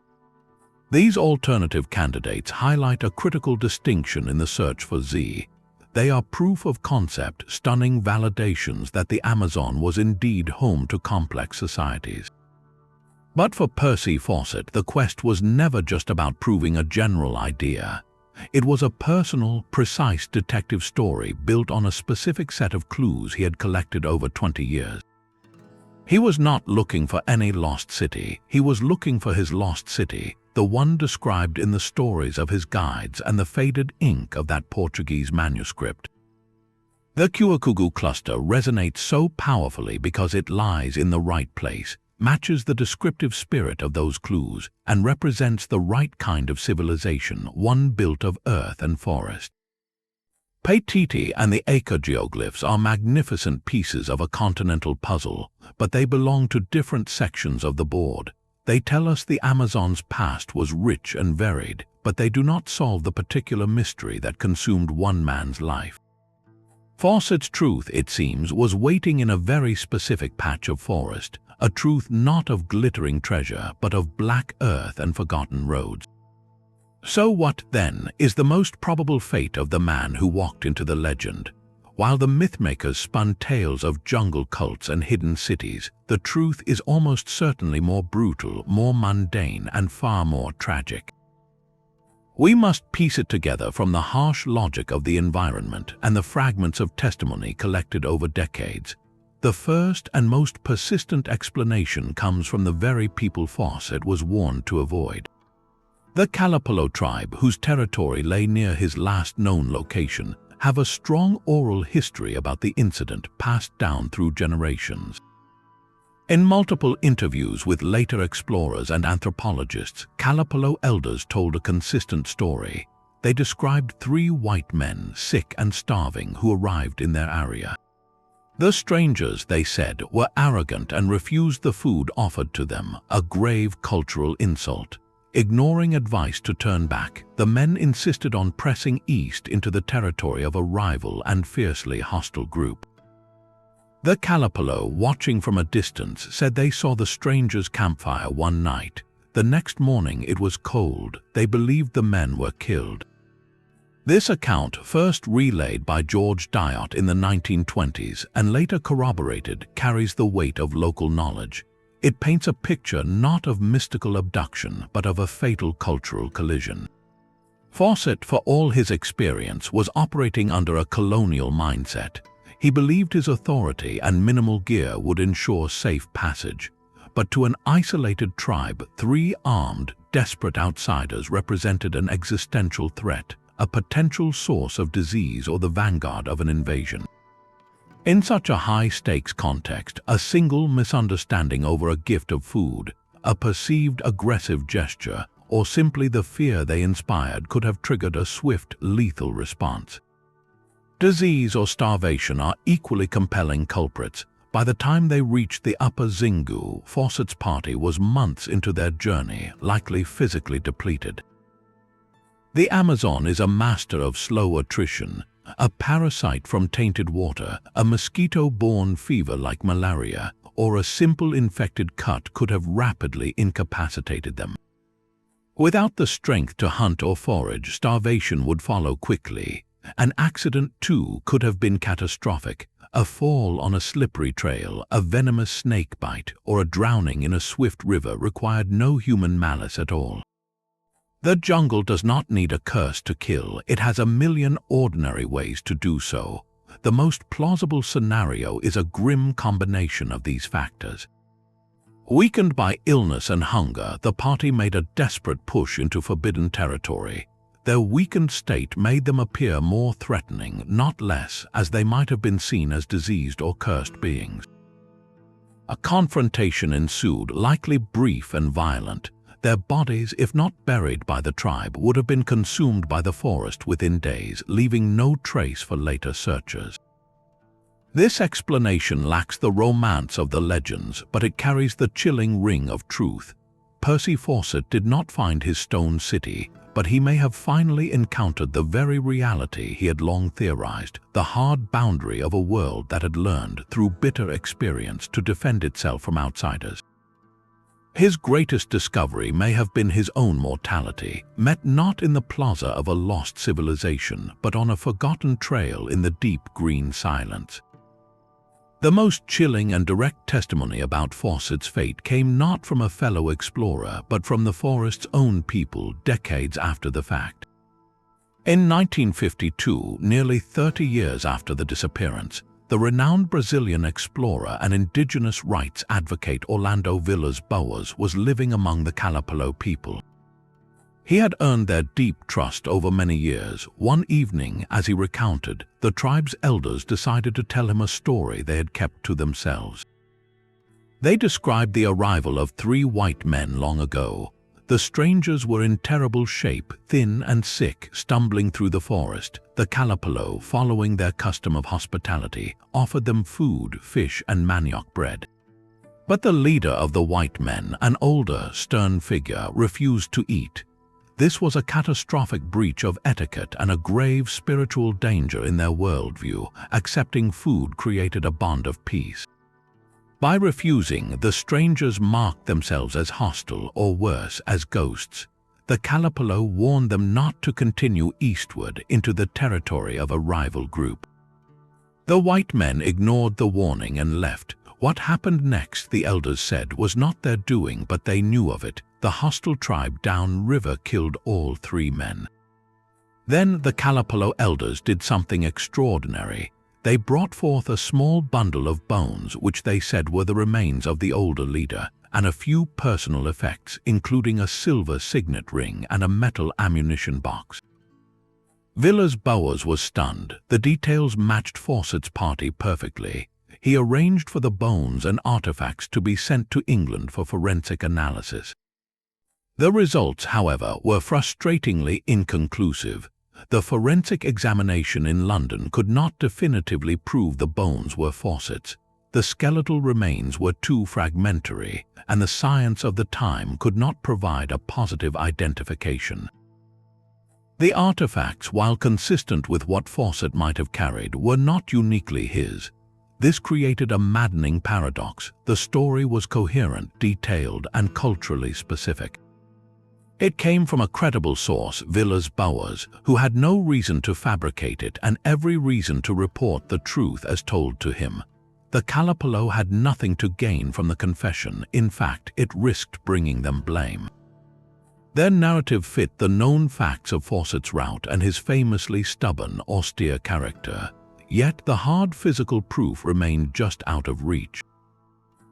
These alternative candidates highlight a critical distinction in the search for Z. They are proof of concept, stunning validations that the Amazon was indeed home to complex societies. But for Percy Fawcett, the quest was never just about proving a general idea. It was a personal, precise detective story built on a specific set of clues he had collected over 20 years. He was not looking for any lost city, he was looking for his lost city, the one described in the stories of his guides and the faded ink of that Portuguese manuscript. The Kuhikugu cluster resonates so powerfully because it lies in the right place, matches the descriptive spirit of those clues, and represents the right kind of civilization, one built of earth and forest. Paititi and the Acre geoglyphs are magnificent pieces of a continental puzzle, but they belong to different sections of the board. They tell us the Amazon's past was rich and varied, but they do not solve the particular mystery that consumed one man's life. Fawcett's truth, it seems, was waiting in a very specific patch of forest, a truth not of glittering treasure, but of black earth and forgotten roads. So what, then, is the most probable fate of the man who walked into the legend? While the mythmakers spun tales of jungle cults and hidden cities, the truth is almost certainly more brutal, more mundane, and far more tragic. We must piece it together from the harsh logic of the environment and the fragments of testimony collected over decades. The first and most persistent explanation comes from the very people Fawcett was warned to avoid. The Kalapalo tribe, whose territory lay near his last known location, have a strong oral history about the incident passed down through generations. In multiple interviews with later explorers and anthropologists, Kalapalo elders told a consistent story. They described 3 white men, sick and starving, who arrived in their area. The strangers, they said, were arrogant and refused the food offered to them, a grave cultural insult. Ignoring advice to turn back, the men insisted on pressing east into the territory of a rival and fiercely hostile group. The Kalapalo, watching from a distance, said they saw the strangers' campfire one night. The next morning it was cold. They believed the men were killed. This account, first relayed by George Dyot in the 1920s and later corroborated, carries the weight of local knowledge. It paints a picture not of mystical abduction, but of a fatal cultural collision. Fawcett, for all his experience, was operating under a colonial mindset. He believed his authority and minimal gear would ensure safe passage. But to an isolated tribe, 3 armed, desperate outsiders represented an existential threat, a potential source of disease or the vanguard of an invasion. In such a high-stakes context, a single misunderstanding over a gift of food, a perceived aggressive gesture, or simply the fear they inspired could have triggered a swift, lethal response. Disease or starvation are equally compelling culprits. By the time they reached the upper Xingu, Fawcett's party was months into their journey, likely physically depleted. The Amazon is a master of slow attrition, a parasite from tainted water, a mosquito-borne fever like malaria, or a simple infected cut could have rapidly incapacitated them. Without the strength to hunt or forage, starvation would follow quickly. An accident, too, could have been catastrophic. A fall on a slippery trail, a venomous snake bite, or a drowning in a swift river required no human malice at all. The jungle does not need a curse to kill. It has a million ordinary ways to do so. The most plausible scenario is a grim combination of these factors. Weakened by illness and hunger, the party made a desperate push into forbidden territory. Their weakened state made them appear more threatening, not less, as they might have been seen as diseased or cursed beings. A confrontation ensued, likely brief and violent. Their bodies, if not buried by the tribe, would have been consumed by the forest within days, leaving no trace for later searchers. This explanation lacks the romance of the legends, but it carries the chilling ring of truth. Percy Fawcett did not find his stone city, but he may have finally encountered the very reality he had long theorized, the hard boundary of a world that had learned, through bitter experience, to defend itself from outsiders. His greatest discovery may have been his own mortality, met not in the plaza of a lost civilization, but on a forgotten trail in the deep green silence. The most chilling and direct testimony about Fawcett's fate came not from a fellow explorer, but from the forest's own people decades after the fact. In 1952, nearly 30 years after the disappearance, the renowned Brazilian explorer and indigenous rights advocate Orlando Villas Boas was living among the Kalapalo people. He had earned their deep trust over many years. One evening, as he recounted, the tribe's elders decided to tell him a story they had kept to themselves. They described the arrival of 3 white men long ago. The strangers were in terrible shape, thin and sick, stumbling through the forest. The Kalapalo, following their custom of hospitality, offered them food, fish, and manioc bread. But the leader of the white men, an older, stern figure, refused to eat. This was a catastrophic breach of etiquette and a grave spiritual danger in their worldview. Accepting food created a bond of peace. By refusing, the strangers marked themselves as hostile or worse, as ghosts. The Kalapalo warned them not to continue eastward into the territory of a rival group. The white men ignored the warning and left. What happened next, the elders said, was not their doing, but they knew of it. The hostile tribe downriver killed all 3 men. Then the Kalapalo elders did something extraordinary. They brought forth a small bundle of bones which they said were the remains of the older leader, and a few personal effects, including a silver signet ring and a metal ammunition box. Villiers-Bowers was stunned. The details matched Fawcett's party perfectly. He arranged for the bones and artifacts to be sent to England for forensic analysis. The results, however, were frustratingly inconclusive. The forensic examination in London could not definitively prove the bones were Fawcett's. The skeletal remains were too fragmentary, and the science of the time could not provide a positive identification. The artifacts, while consistent with what Fawcett might have carried, were not uniquely his. This created a maddening paradox. The story was coherent, detailed, and culturally specific. It came from a credible source, Villiers-Bowers, who had no reason to fabricate it and every reason to report the truth as told to him. The Kalapalo had nothing to gain from the confession. In fact, it risked bringing them blame. Their narrative fit the known facts of Fawcett's route and his famously stubborn, austere character. Yet the hard physical proof remained just out of reach.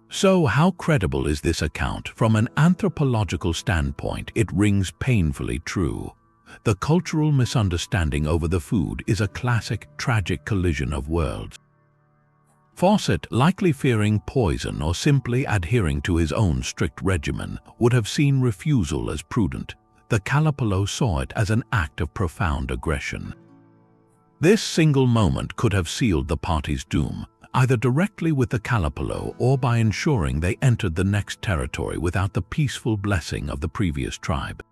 So how credible is this account? From an anthropological standpoint, it rings painfully true. The cultural misunderstanding over the food is a classic, tragic collision of worlds. Fawcett, likely fearing poison or simply adhering to his own strict regimen, would have seen refusal as prudent. The Kalapalo saw it as an act of profound aggression. This single moment could have sealed the party's doom, either directly with the Kalapalo or by ensuring they entered the next territory without the peaceful blessing of the previous tribe.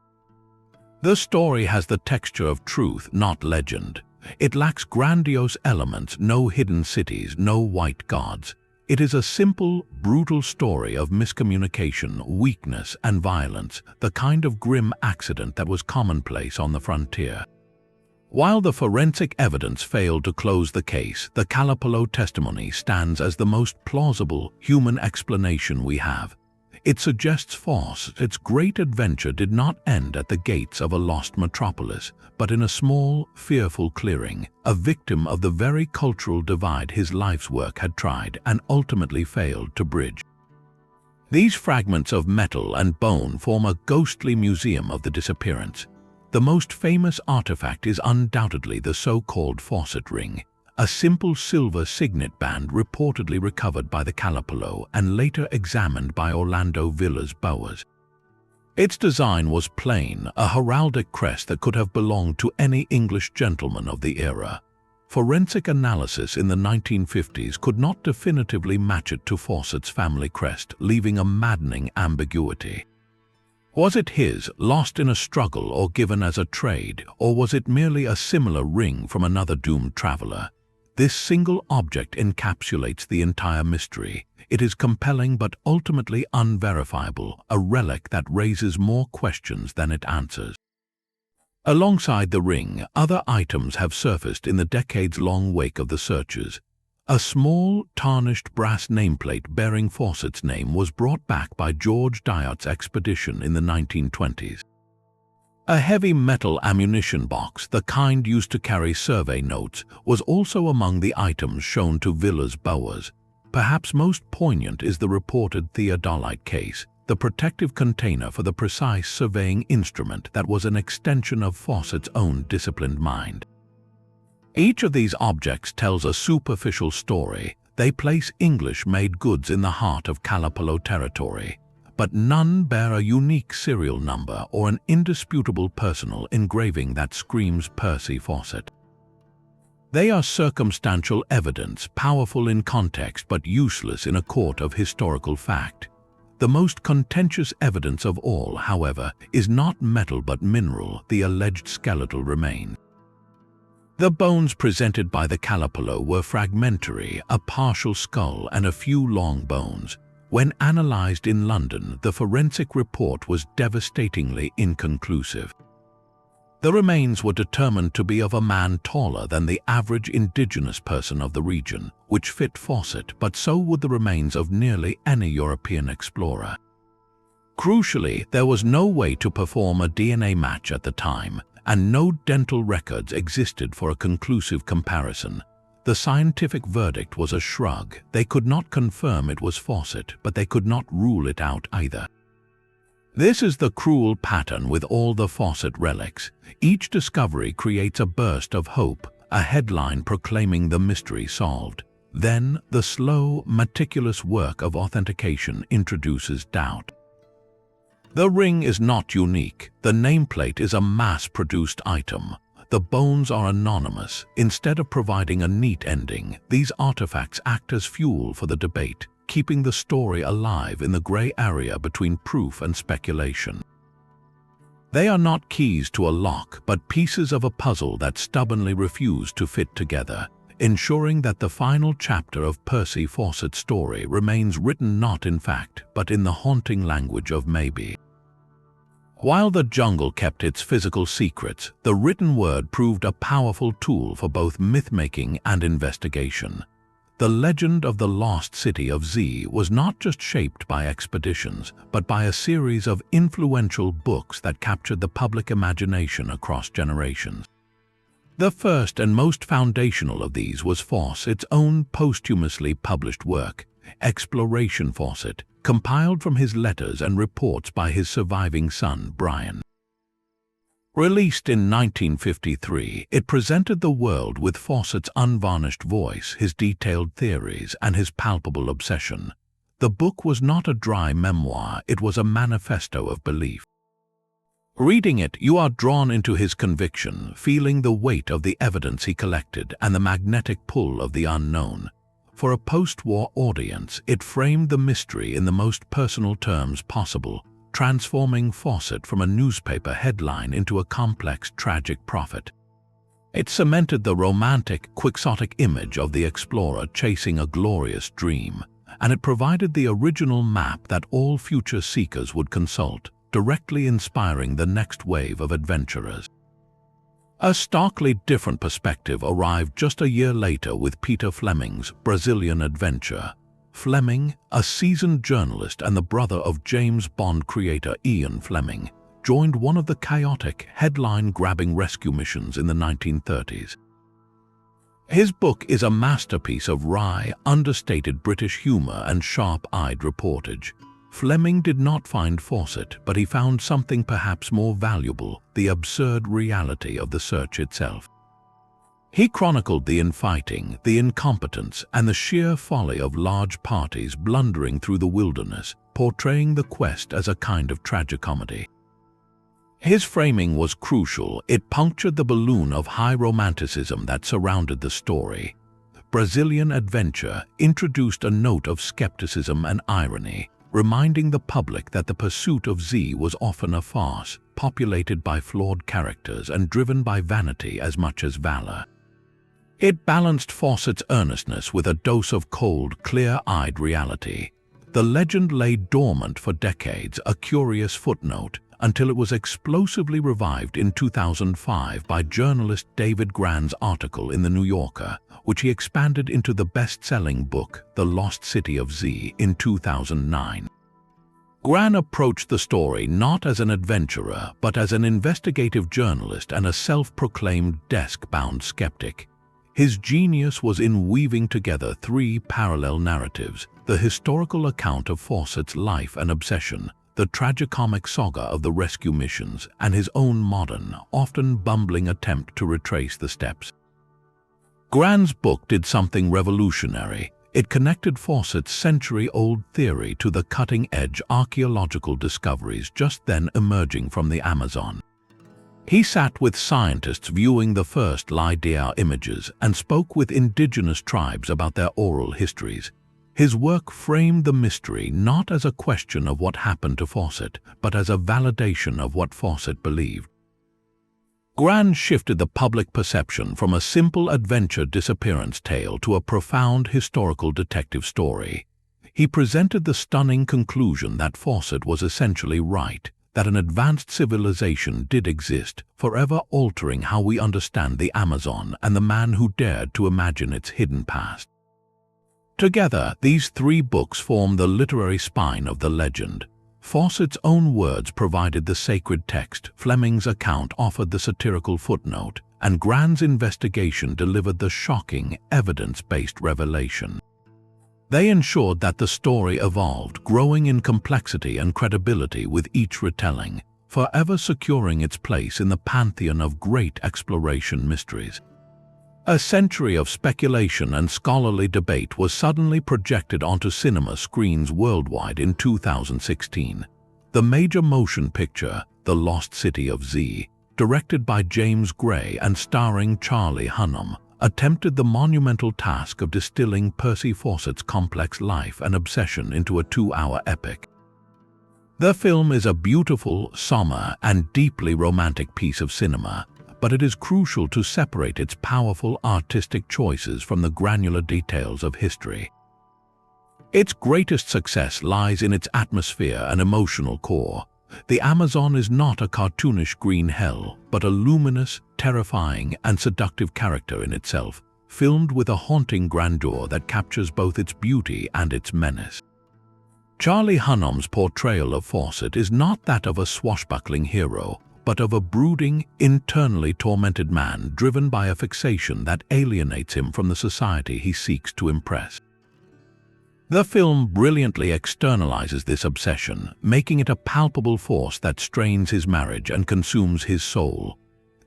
The story has the texture of truth, not legend. It lacks grandiose elements, no hidden cities, no white gods. It is a simple, brutal story of miscommunication, weakness, and violence, the kind of grim accident that was commonplace on the frontier. While the forensic evidence failed to close the case, the Kalapalo testimony stands as the most plausible human explanation we have. It suggests Fawcett's great adventure did not end at the gates of a lost metropolis, but in a small, fearful clearing, a victim of the very cultural divide his life's work had tried and ultimately failed to bridge. These fragments of metal and bone form a ghostly museum of the disappearance. The most famous artifact is undoubtedly the so-called Fawcett ring, a simple silver signet band reportedly recovered by the Kalapalo and later examined by Orlando Villiers-Bowers. Its design was plain, a heraldic crest that could have belonged to any English gentleman of the era. Forensic analysis in the 1950s could not definitively match it to Fawcett's family crest, leaving a maddening ambiguity. Was it his, lost in a struggle or given as a trade, or was it merely a similar ring from another doomed traveler? This single object encapsulates the entire mystery. It is compelling but ultimately unverifiable, a relic that raises more questions than it answers. Alongside the ring, other items have surfaced in the decades-long wake of the searches. A small, tarnished brass nameplate bearing Fawcett's name was brought back by George Dyot's expedition in the 1920s. A heavy metal ammunition box, the kind used to carry survey notes, was also among the items shown to Villiers-Bowers. Perhaps most poignant is the reported theodolite case, the protective container for the precise surveying instrument that was an extension of Fawcett's own disciplined mind. Each of these objects tells a superficial story. They place English-made goods in the heart of Kalapalo territory. but none bear a unique serial number or an indisputable personal engraving that screams Percy Fawcett. They are circumstantial evidence, powerful in context but useless in a court of historical fact. The most contentious evidence of all, however, is not metal but mineral, the alleged skeletal remains. The bones presented by the Kalapalo were fragmentary, a partial skull and a few long bones. When analyzed in London, the forensic report was devastatingly inconclusive. The remains were determined to be of a man taller than the average indigenous person of the region, which fit Fawcett, but so would the remains of nearly any European explorer. Crucially, there was no way to perform a DNA match at the time, and no dental records existed for a conclusive comparison. The scientific verdict was a shrug. They could not confirm it was Fawcett, but they could not rule it out either. This is the cruel pattern with all the Fawcett relics. Each discovery creates a burst of hope, a headline proclaiming the mystery solved. Then, the slow, meticulous work of authentication introduces doubt. The ring is not unique. The nameplate is a mass-produced item. The bones are anonymous. Instead of providing a neat ending, these artifacts act as fuel for the debate, keeping the story alive in the gray area between proof and speculation. They are not keys to a lock, but pieces of a puzzle that stubbornly refuse to fit together, ensuring that the final chapter of Percy Fawcett's story remains written not in fact, but in the haunting language of maybe. While the jungle kept its physical secrets, the written word proved a powerful tool for both myth-making and investigation. The legend of the lost city of Z was not just shaped by expeditions, but by a series of influential books that captured the public imagination across generations. The first and most foundational of these was Fawcett's own posthumously published work, Exploration Fawcett, compiled from his letters and reports by his surviving son, Brian. Released in 1953, it presented the world with Fawcett's unvarnished voice, his detailed theories, and his palpable obsession. The book was not a dry memoir, it was a manifesto of belief. Reading it, you are drawn into his conviction, feeling the weight of the evidence he collected and the magnetic pull of the unknown. For a post-war audience, it framed the mystery in the most personal terms possible, transforming Fawcett from a newspaper headline into a complex, tragic prophet. It cemented the romantic, quixotic image of the explorer chasing a glorious dream, and it provided the original map that all future seekers would consult, directly inspiring the next wave of adventurers. A starkly different perspective arrived just a year later with Peter Fleming's Brazilian Adventure. Fleming, a seasoned journalist and the brother of James Bond creator Ian Fleming, joined one of the chaotic, headline-grabbing rescue missions in the 1930s. His book is a masterpiece of wry, understated British humor and sharp-eyed reportage. Fleming did not find Fawcett, but he found something perhaps more valuable, the absurd reality of the search itself. He chronicled the infighting, the incompetence, and the sheer folly of large parties blundering through the wilderness, portraying the quest as a kind of tragicomedy. His framing was crucial. It punctured the balloon of high romanticism that surrounded the story. Brazilian Adventure introduced a note of skepticism and irony, reminding the public that the pursuit of Z was often a farce, populated by flawed characters and driven by vanity as much as valor. It balanced Fawcett's earnestness with a dose of cold, clear-eyed reality. The legend lay dormant for decades, a curious footnote, until it was explosively revived in 2005 by journalist David Grann's article in The New Yorker, which he expanded into the best-selling book, The Lost City of Z, in 2009. Grann approached the story not as an adventurer, but as an investigative journalist and a self-proclaimed desk-bound skeptic. His genius was in weaving together three parallel narratives: the historical account of Fawcett's life and obsession, the tragicomic saga of the rescue missions, and his own modern, often bumbling attempt to retrace the steps. Grann's book did something revolutionary. It connected Fawcett's century-old theory to the cutting-edge archaeological discoveries just then emerging from the Amazon. He sat with scientists viewing the first lidar images and spoke with indigenous tribes about their oral histories. His work framed the mystery not as a question of what happened to Fawcett, but as a validation of what Fawcett believed. Gran shifted the public perception from a simple adventure disappearance tale to a profound historical detective story. He presented the stunning conclusion that Fawcett was essentially right, that an advanced civilization did exist, forever altering how we understand the Amazon and the man who dared to imagine its hidden past. Together, these three books form the literary spine of the legend. Fawcett's own words provided the sacred text, Fleming's account offered the satirical footnote, and Gran's investigation delivered the shocking, evidence-based revelation. They ensured that the story evolved, growing in complexity and credibility with each retelling, forever securing its place in the pantheon of great exploration mysteries. A century of speculation and scholarly debate was suddenly projected onto cinema screens worldwide in 2016. The major motion picture, The Lost City of Z, directed by James Gray and starring Charlie Hunnam, attempted the monumental task of distilling Percy Fawcett's complex life and obsession into a 2-hour epic. The film is a beautiful, somber, and deeply romantic piece of cinema, but it is crucial to separate its powerful artistic choices from the granular details of history. Its greatest success lies in its atmosphere and emotional core. The Amazon is not a cartoonish green hell, but a luminous, terrifying, and seductive character in itself, filmed with a haunting grandeur that captures both its beauty and its menace. Charlie Hunnam's portrayal of Fawcett is not that of a swashbuckling hero, but of a brooding, internally tormented man driven by a fixation that alienates him from the society he seeks to impress. The film brilliantly externalizes this obsession, making it a palpable force that strains his marriage and consumes his soul.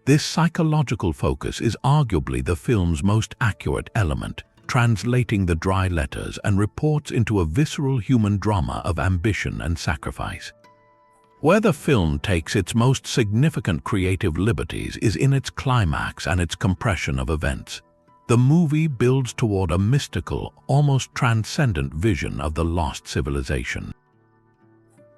This psychological focus is arguably the film's most accurate element, translating the dry letters and reports into a visceral human drama of ambition and sacrifice. Where the film takes its most significant creative liberties is in its climax and its compression of events. The movie builds toward a mystical, almost transcendent vision of the lost civilization.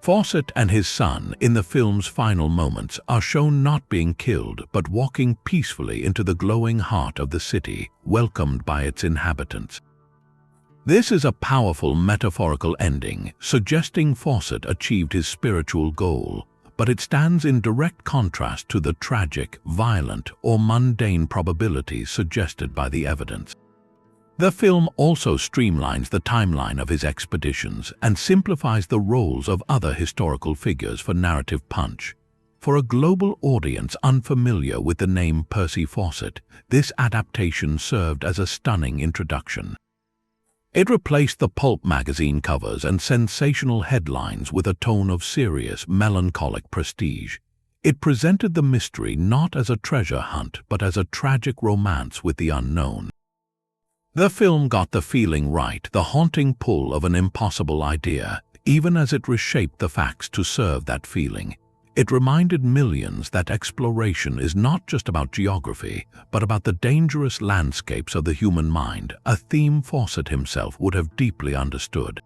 Fawcett and his son, in the film's final moments, are shown not being killed but walking peacefully into the glowing heart of the city, welcomed by its inhabitants. This is a powerful metaphorical ending, suggesting Fawcett achieved his spiritual goal, but it stands in direct contrast to the tragic, violent, or mundane probabilities suggested by the evidence. The film also streamlines the timeline of his expeditions and simplifies the roles of other historical figures for narrative punch. For a global audience unfamiliar with the name Percy Fawcett, this adaptation served as a stunning introduction. It replaced the pulp magazine covers and sensational headlines with a tone of serious, melancholic prestige. It presented the mystery not as a treasure hunt but as a tragic romance with the unknown. The film got the feeling right, the haunting pull of an impossible idea, even as it reshaped the facts to serve that feeling. It reminded millions that exploration is not just about geography, but about the dangerous landscapes of the human mind, a theme Fawcett himself would have deeply understood.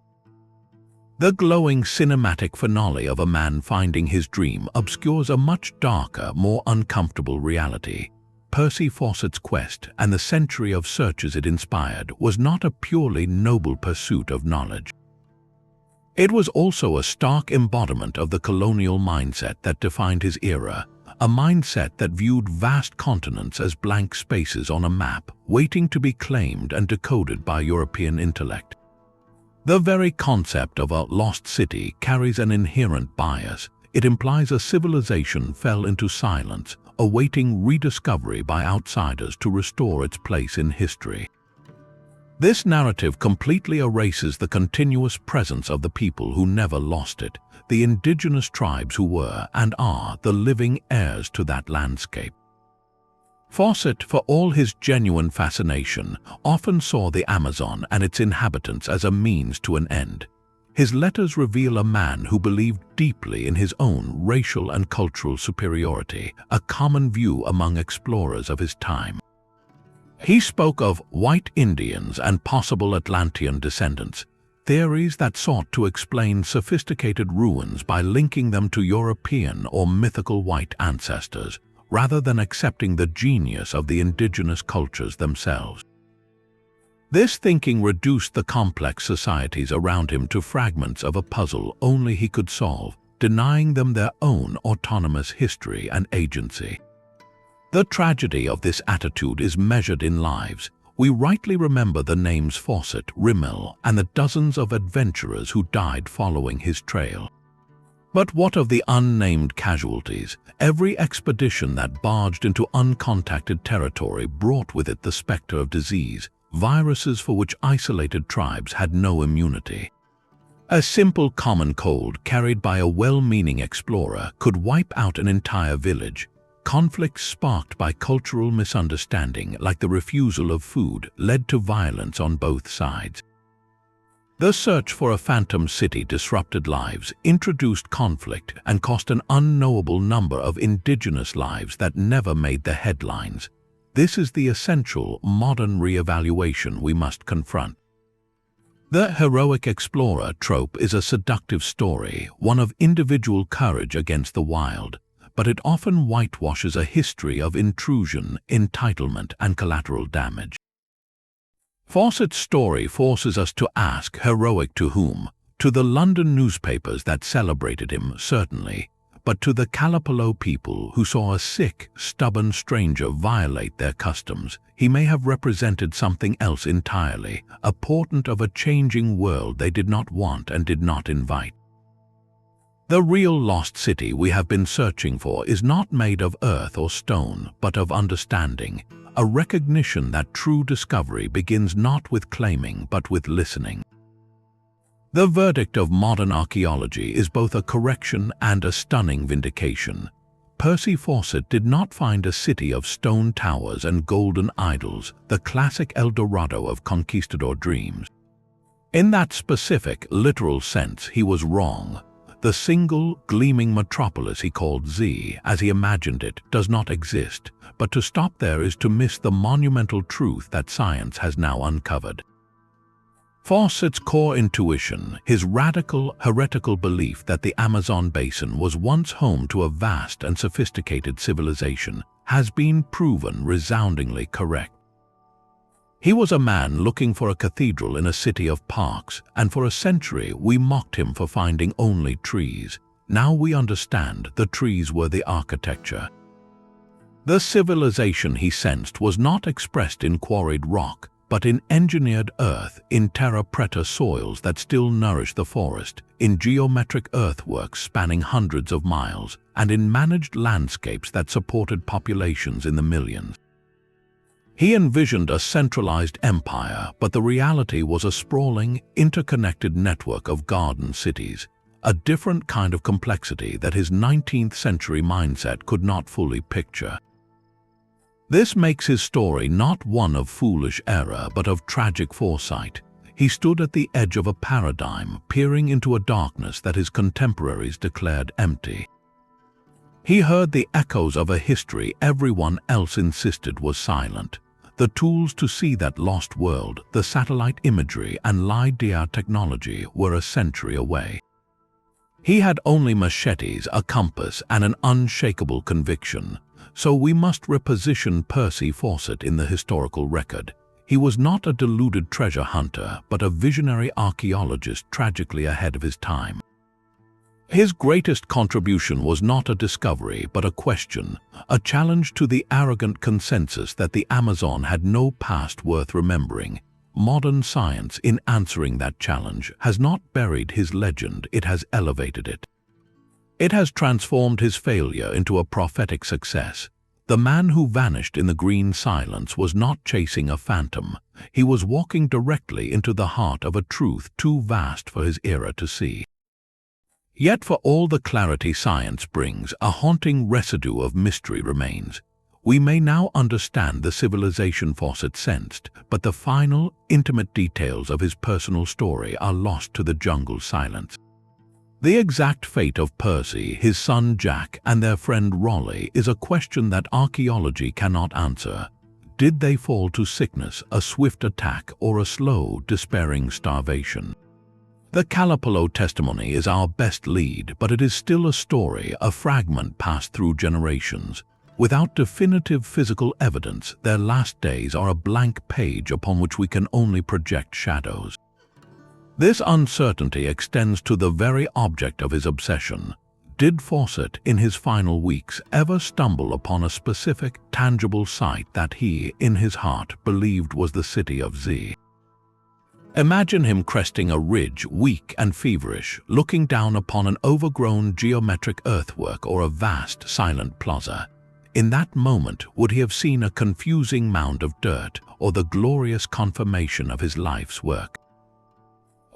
The glowing cinematic finale of a man finding his dream obscures a much darker, more uncomfortable reality. Percy Fawcett's quest and the century of searches it inspired was not a purely noble pursuit of knowledge. It was also a stark embodiment of the colonial mindset that defined his era, a mindset that viewed vast continents as blank spaces on a map, waiting to be claimed and decoded by European intellect. The very concept of a lost city carries an inherent bias. It implies a civilization fell into silence, awaiting rediscovery by outsiders to restore its place in history. This narrative completely erases the continuous presence of the people who never lost it, the indigenous tribes who were and are the living heirs to that landscape. Fawcett, for all his genuine fascination, often saw the Amazon and its inhabitants as a means to an end. His letters reveal a man who believed deeply in his own racial and cultural superiority, a common view among explorers of his time. He spoke of white Indians and possible Atlantean descendants, theories that sought to explain sophisticated ruins by linking them to European or mythical white ancestors, rather than accepting the genius of the indigenous cultures themselves. This thinking reduced the complex societies around him to fragments of a puzzle only he could solve, denying them their own autonomous history and agency. The tragedy of this attitude is measured in lives. We rightly remember the names Fawcett, Rimmel, and the dozens of adventurers who died following his trail. But what of the unnamed casualties? Every expedition that barged into uncontacted territory brought with it the specter of disease, viruses for which isolated tribes had no immunity. A simple common cold carried by a well-meaning explorer could wipe out an entire village. Conflicts sparked by cultural misunderstanding, like the refusal of food, led to violence on both sides. The search for a phantom city disrupted lives, introduced conflict, and cost an unknowable number of indigenous lives that never made the headlines. This is the essential modern re-evaluation we must confront. The heroic explorer trope is a seductive story, one of individual courage against the wild, but it often whitewashes a history of intrusion, entitlement, and collateral damage. Fawcett's story forces us to ask, heroic to whom? To the London newspapers that celebrated him, certainly, but to the Kalapalo people who saw a sick, stubborn stranger violate their customs. He may have represented something else entirely, a portent of a changing world they did not want and did not invite. The real lost city we have been searching for is not made of earth or stone, but of understanding, a recognition that true discovery begins not with claiming but with listening. The verdict of modern archaeology is both a correction and a stunning vindication. Percy Fawcett did not find a city of stone towers and golden idols, the classic El Dorado of conquistador dreams. In that specific, literal sense, he was wrong. The single, gleaming metropolis he called Z, as he imagined it, does not exist, but to stop there is to miss the monumental truth that science has now uncovered. Fawcett's core intuition, his radical, heretical belief that the Amazon basin was once home to a vast and sophisticated civilization, has been proven resoundingly correct. He was a man looking for a cathedral in a city of parks, and for a century we mocked him for finding only trees. Now we understand the trees were the architecture. The civilization he sensed was not expressed in quarried rock, but in engineered earth, in terra preta soils that still nourish the forest, in geometric earthworks spanning hundreds of miles, and in managed landscapes that supported populations in the millions. He envisioned a centralized empire, but the reality was a sprawling, interconnected network of garden cities, a different kind of complexity that his 19th-century mindset could not fully picture. This makes his story not one of foolish error, but of tragic foresight. He stood at the edge of a paradigm, peering into a darkness that his contemporaries declared empty. He heard the echoes of a history everyone else insisted was silent. The tools to see that lost world, the satellite imagery and LiDAR technology, were a century away. He had only machetes, a compass, and an unshakable conviction. So we must reposition Percy Fawcett in the historical record. He was not a deluded treasure hunter, but a visionary archaeologist tragically ahead of his time. His greatest contribution was not a discovery, but a question, a challenge to the arrogant consensus that the Amazon had no past worth remembering. Modern science, in answering that challenge, has not buried his legend, it has elevated it. It has transformed his failure into a prophetic success. The man who vanished in the green silence was not chasing a phantom. He was walking directly into the heart of a truth too vast for his era to see. Yet for all the clarity science brings, a haunting residue of mystery remains. We may now understand the civilization Fawcett sensed, but the final, intimate details of his personal story are lost to the jungle's silence. The exact fate of Percy, his son Jack, and their friend Raleigh is a question that archaeology cannot answer. Did they fall to sickness, a swift attack, or a slow, despairing starvation? The Kalapalo testimony is our best lead, but it is still a story, a fragment passed through generations. Without definitive physical evidence, their last days are a blank page upon which we can only project shadows. This uncertainty extends to the very object of his obsession. Did Fawcett, in his final weeks, ever stumble upon a specific, tangible site that he, in his heart, believed was the city of Z? Imagine him cresting a ridge, weak and feverish, looking down upon an overgrown geometric earthwork or a vast, silent plaza. In that moment, would he have seen a confusing mound of dirt or the glorious confirmation of his life's work?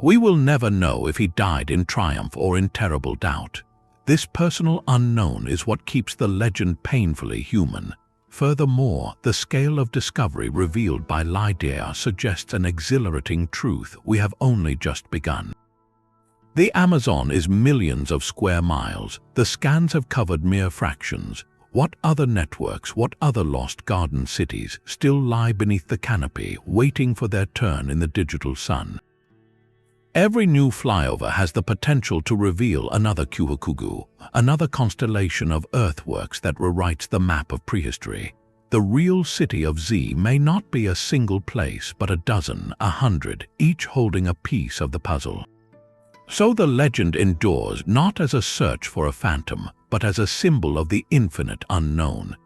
We will never know if he died in triumph or in terrible doubt. This personal unknown is what keeps the legend painfully human. Furthermore, the scale of discovery revealed by Lydia suggests an exhilarating truth we have only just begun. The Amazon is millions of square miles. The scans have covered mere fractions. What other networks, what other lost garden cities still lie beneath the canopy, waiting for their turn in the digital sun? Every new flyover has the potential to reveal another Kuhikugu, another constellation of earthworks that rewrites the map of prehistory. The real city of Z may not be a single place, but a dozen, 100, each holding a piece of the puzzle. So the legend endures not as a search for a phantom, but as a symbol of the infinite unknown.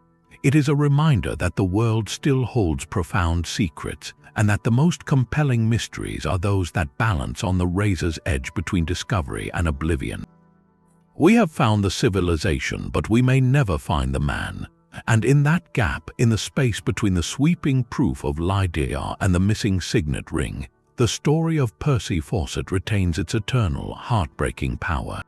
It is a reminder that the world still holds profound secrets, and that the most compelling mysteries are those that balance on the razor's edge between discovery and oblivion. We have found the civilization, but we may never find the man. And in that gap, in the space between the sweeping proof of Lydia and the missing signet ring, the story of Percy Fawcett retains its eternal, heartbreaking power.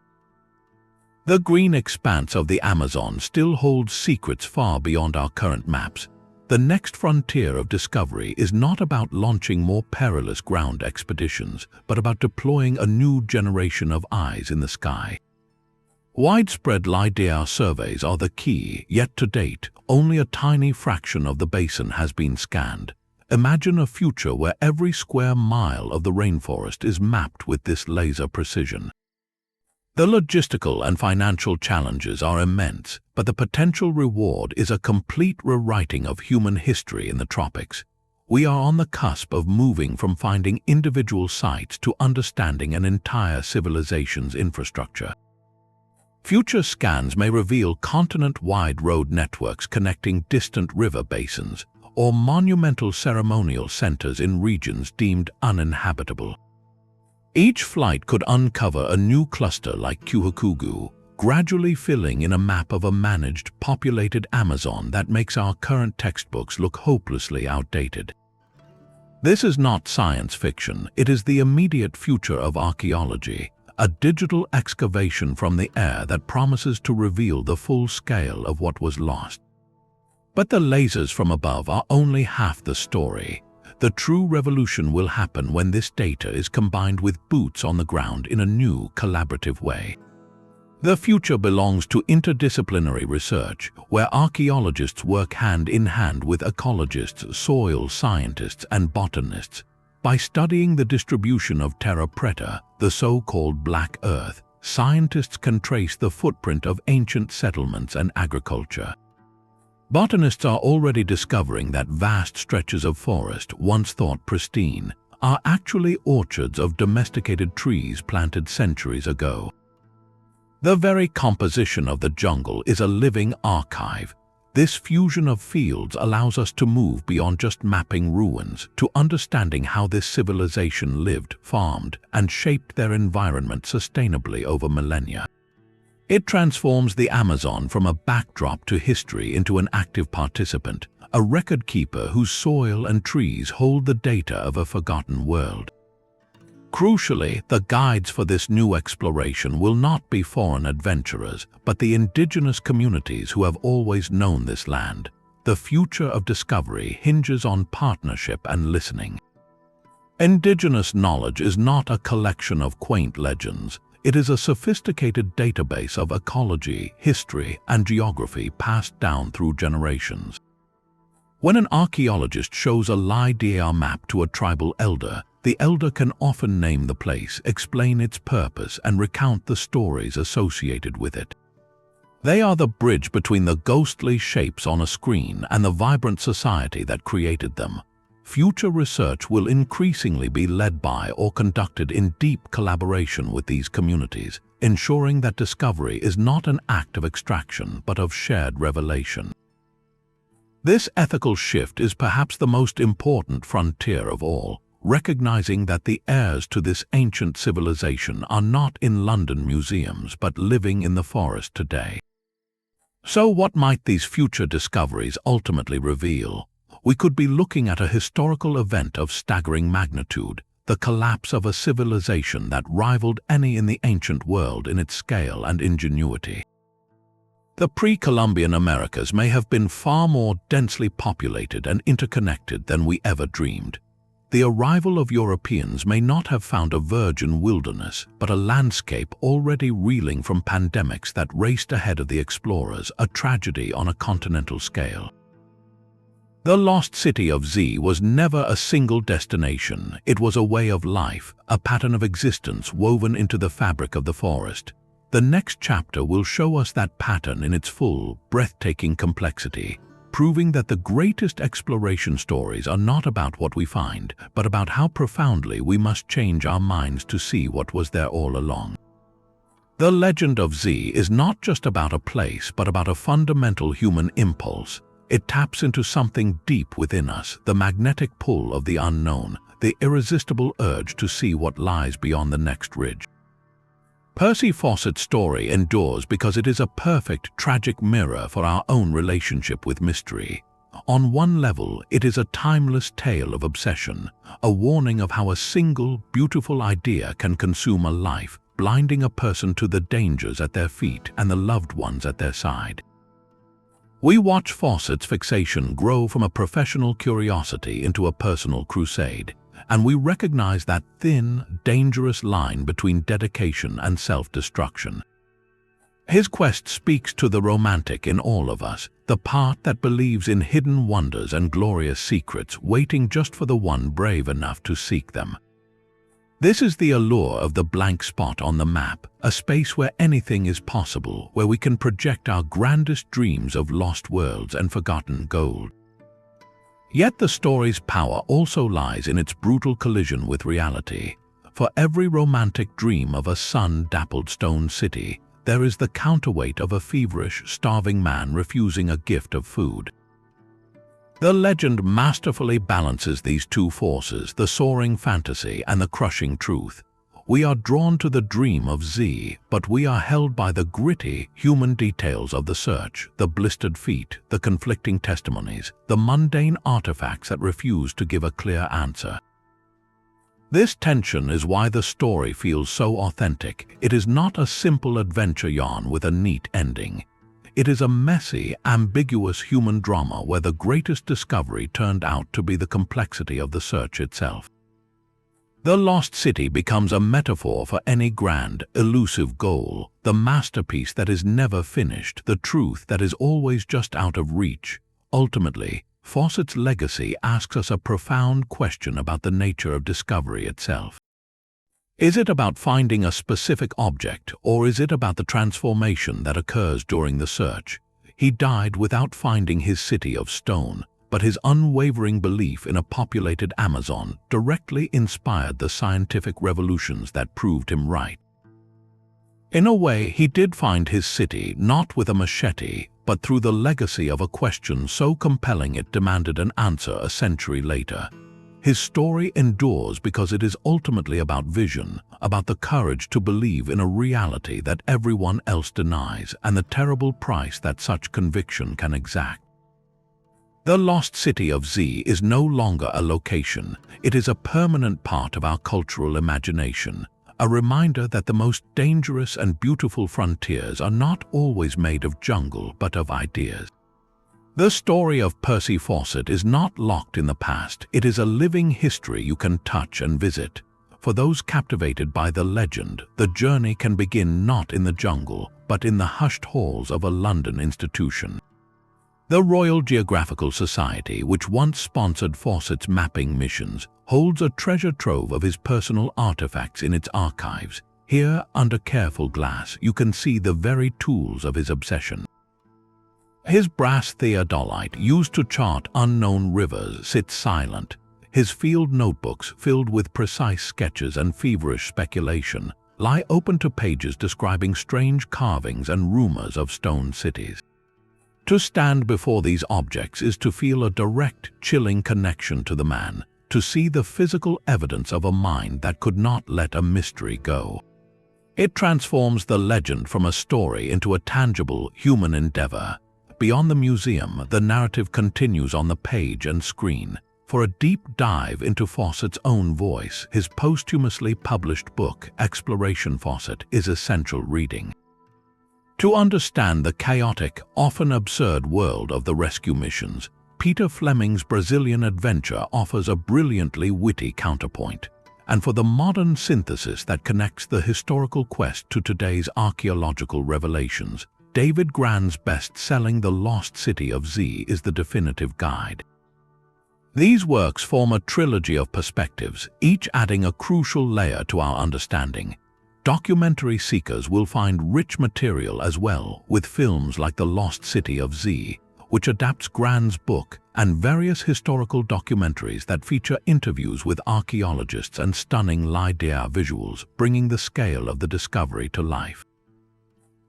The green expanse of the Amazon still holds secrets far beyond our current maps. The next frontier of discovery is not about launching more perilous ground expeditions, but about deploying a new generation of eyes in the sky. Widespread Lydia surveys are the key, yet to date, only a tiny fraction of the basin has been scanned. Imagine a future where every square mile of the rainforest is mapped with this laser precision. The logistical and financial challenges are immense, but the potential reward is a complete rewriting of human history in the tropics. We are on the cusp of moving from finding individual sites to understanding an entire civilization's infrastructure. Future scans may reveal continent-wide road networks connecting distant river basins, or monumental ceremonial centers in regions deemed uninhabitable. Each flight could uncover a new cluster like Kuhikugu, gradually filling in a map of a managed, populated Amazon that makes our current textbooks look hopelessly outdated. This is not science fiction, it is the immediate future of archaeology, a digital excavation from the air that promises to reveal the full scale of what was lost. But the lasers from above are only half the story. The true revolution will happen when this data is combined with boots on the ground in a new, collaborative way. The future belongs to interdisciplinary research, where archaeologists work hand in hand with ecologists, soil scientists, and botanists. By studying the distribution of terra preta, the so-called Black Earth, scientists can trace the footprint of ancient settlements and agriculture. Botanists are already discovering that vast stretches of forest, once thought pristine, are actually orchards of domesticated trees planted centuries ago. The very composition of the jungle is a living archive. This fusion of fields allows us to move beyond just mapping ruins to understanding how this civilization lived, farmed, and shaped their environment sustainably over millennia. It transforms the Amazon from a backdrop to history into an active participant, a record keeper whose soil and trees hold the data of a forgotten world. Crucially, the guides for this new exploration will not be foreign adventurers, but the indigenous communities who have always known this land. the future of discovery hinges on partnership and listening. Indigenous knowledge is not a collection of quaint legends. It is a sophisticated database of ecology, history, and geography passed down through generations. When an archaeologist shows a LiDAR map to a tribal elder, the elder can often name the place, explain its purpose, and recount the stories associated with it. They are the bridge between the ghostly shapes on a screen and the vibrant society that created them. Future research will increasingly be led by or conducted in deep collaboration with these communities, ensuring that discovery is not an act of extraction but of shared revelation. This ethical shift is perhaps the most important frontier of all, recognizing that the heirs to this ancient civilization are not in London museums but living in the forest today. So what might these future discoveries ultimately reveal? We could be looking at a historical event of staggering magnitude, the collapse of a civilization that rivaled any in the ancient world in its scale and ingenuity. The pre-Columbian Americas may have been far more densely populated and interconnected than we ever dreamed. The arrival of Europeans may not have found a virgin wilderness, but a landscape already reeling from pandemics that raced ahead of the explorers, a tragedy on a continental scale. The lost city of Z was never a single destination. It was a way of life, a pattern of existence woven into the fabric of the forest. The next chapter will show us that pattern in its full, breathtaking complexity, proving that the greatest exploration stories are not about what we find, but about how profoundly we must change our minds to see what was there all along. The legend of Z is not just about a place, but about a fundamental human impulse. It taps into something deep within us, the magnetic pull of the unknown, the irresistible urge to see what lies beyond the next ridge. Percy Fawcett's story endures because it is a perfect, tragic mirror for our own relationship with mystery. On one level, it is a timeless tale of obsession, a warning of how a single, beautiful idea can consume a life, blinding a person to the dangers at their feet and the loved ones at their side. We watch Fawcett's fixation grow from a professional curiosity into a personal crusade, and we recognize that thin, dangerous line between dedication and self-destruction. His quest speaks to the romantic in all of us, the part that believes in hidden wonders and glorious secrets waiting just for the one brave enough to seek them. This is the allure of the blank spot on the map, a space where anything is possible, where we can project our grandest dreams of lost worlds and forgotten gold. Yet the story's power also lies in its brutal collision with reality. For every romantic dream of a sun-dappled stone city, there is the counterweight of a feverish, starving man refusing a gift of food. The legend masterfully balances these two forces, the soaring fantasy and the crushing truth. We are drawn to the dream of Z, but we are held by the gritty, human details of the search, the blistered feet, the conflicting testimonies, the mundane artifacts that refuse to give a clear answer. This tension is why the story feels so authentic. It is not a simple adventure yarn with a neat ending. It is a messy, ambiguous human drama where the greatest discovery turned out to be the complexity of the search itself. The lost city becomes a metaphor for any grand, elusive goal, the masterpiece that is never finished, the truth that is always just out of reach. Ultimately, Fawcett's legacy asks us a profound question about the nature of discovery itself. Is it about finding a specific object, or is it about the transformation that occurs during the search? He died without finding his city of stone, but his unwavering belief in a populated Amazon directly inspired the scientific revolutions that proved him right. In a way, he did find his city not with a machete, but through the legacy of a question so compelling it demanded an answer a century later. His story endures because it is ultimately about vision, about the courage to believe in a reality that everyone else denies, and the terrible price that such conviction can exact. The lost city of Z is no longer a location. It is a permanent part of our cultural imagination, a reminder that the most dangerous and beautiful frontiers are not always made of jungle but of ideas. The story of Percy Fawcett is not locked in the past. It is a living history you can touch and visit. For those captivated by the legend, the journey can begin not in the jungle, but in the hushed halls of a London institution. The Royal Geographical Society, which once sponsored Fawcett's mapping missions, holds a treasure trove of his personal artifacts in its archives. Here, under careful glass, you can see the very tools of his obsession. His brass theodolite, used to chart unknown rivers, sits silent. His field notebooks, filled with precise sketches and feverish speculation, lie open to pages describing strange carvings and rumors of stone cities. To stand before these objects is to feel a direct, chilling connection to the man, to see the physical evidence of a mind that could not let a mystery go. It transforms the legend from a story into a tangible, human endeavor. Beyond the museum, the narrative continues on the page and screen. For a deep dive into Fawcett's own voice, his posthumously published book, Exploration Fawcett, is essential reading. To understand the chaotic, often absurd world of the rescue missions, Peter Fleming's Brazilian adventure offers a brilliantly witty counterpoint. And for the modern synthesis that connects the historical quest to today's archaeological revelations, David Grann's best-selling The Lost City of Z is the definitive guide. These works form a trilogy of perspectives, each adding a crucial layer to our understanding. Documentary seekers will find rich material as well, with films like The Lost City of Z, which adapts Grann's book, and various historical documentaries that feature interviews with archaeologists and stunning LiDAR visuals, bringing the scale of the discovery to life.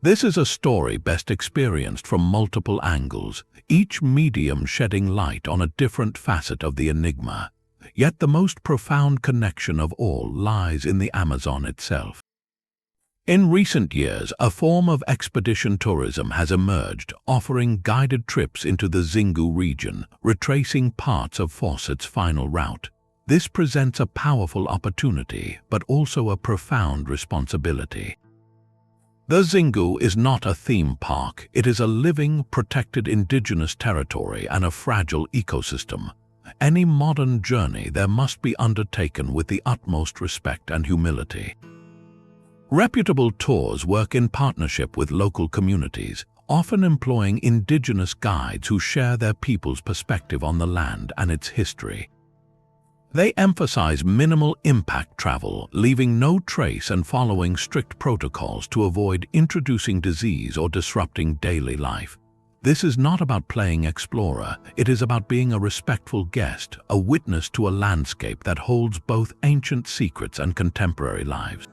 This is a story best experienced from multiple angles, each medium shedding light on a different facet of the enigma. Yet the most profound connection of all lies in the Amazon itself. In recent years, a form of expedition tourism has emerged, offering guided trips into the Xingu region, retracing parts of Fawcett's final route. This presents a powerful opportunity, but also a profound responsibility. The Xingu is not a theme park. It is a living, protected indigenous territory and a fragile ecosystem. Any modern journey there must be undertaken with the utmost respect and humility. Reputable tours work in partnership with local communities, often employing indigenous guides who share their people's perspective on the land and its history. They emphasize minimal impact travel, leaving no trace and following strict protocols to avoid introducing disease or disrupting daily life. This is not about playing explorer, it is about being a respectful guest, a witness to a landscape that holds both ancient secrets and contemporary lives.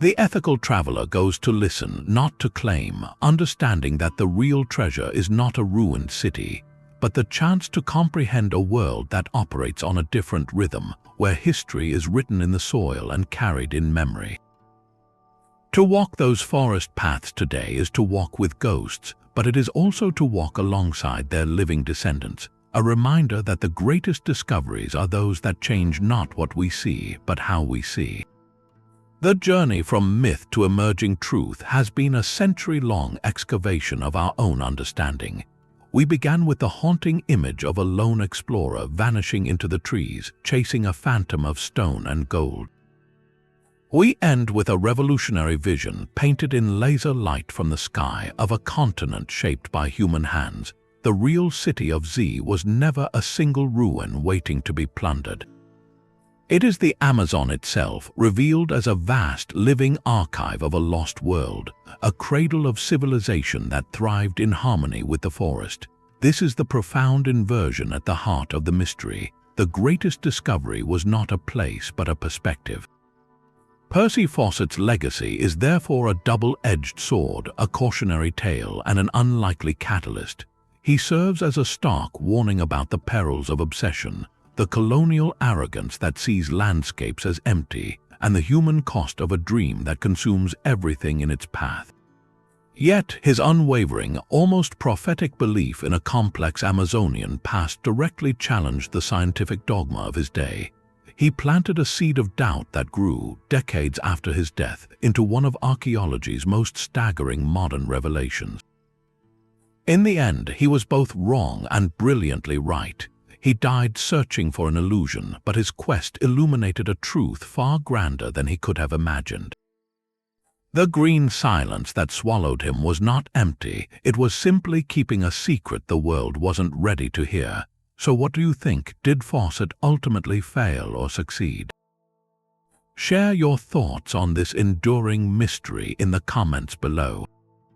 The ethical traveler goes to listen, not to claim, understanding that the real treasure is not a ruined city, but the chance to comprehend a world that operates on a different rhythm, where history is written in the soil and carried in memory. To walk those forest paths today is to walk with ghosts, but it is also to walk alongside their living descendants, a reminder that the greatest discoveries are those that change not what we see, but how we see. The journey from myth to emerging truth has been a century-long excavation of our own understanding. We began with the haunting image of a lone explorer vanishing into the trees, chasing a phantom of stone and gold. We end with a revolutionary vision, painted in laser light from the sky, of a continent shaped by human hands. The real city of Z was never a single ruin waiting to be plundered. It is the Amazon itself, revealed as a vast, living archive of a lost world, a cradle of civilization that thrived in harmony with the forest. This is the profound inversion at the heart of the mystery. The greatest discovery was not a place, but a perspective. Percy Fawcett's legacy is therefore a double-edged sword, a cautionary tale, and an unlikely catalyst. He serves as a stark warning about the perils of obsession, the colonial arrogance that sees landscapes as empty, and the human cost of a dream that consumes everything in its path. Yet his unwavering, almost prophetic belief in a complex Amazonian past directly challenged the scientific dogma of his day. He planted a seed of doubt that grew, decades after his death, into one of archaeology's most staggering modern revelations. In the end, he was both wrong and brilliantly right. He died searching for an illusion, but his quest illuminated a truth far grander than he could have imagined. The green silence that swallowed him was not empty. It was simply keeping a secret the world wasn't ready to hear. So what do you think? Did Fawcett ultimately fail or succeed? Share your thoughts on this enduring mystery in the comments below.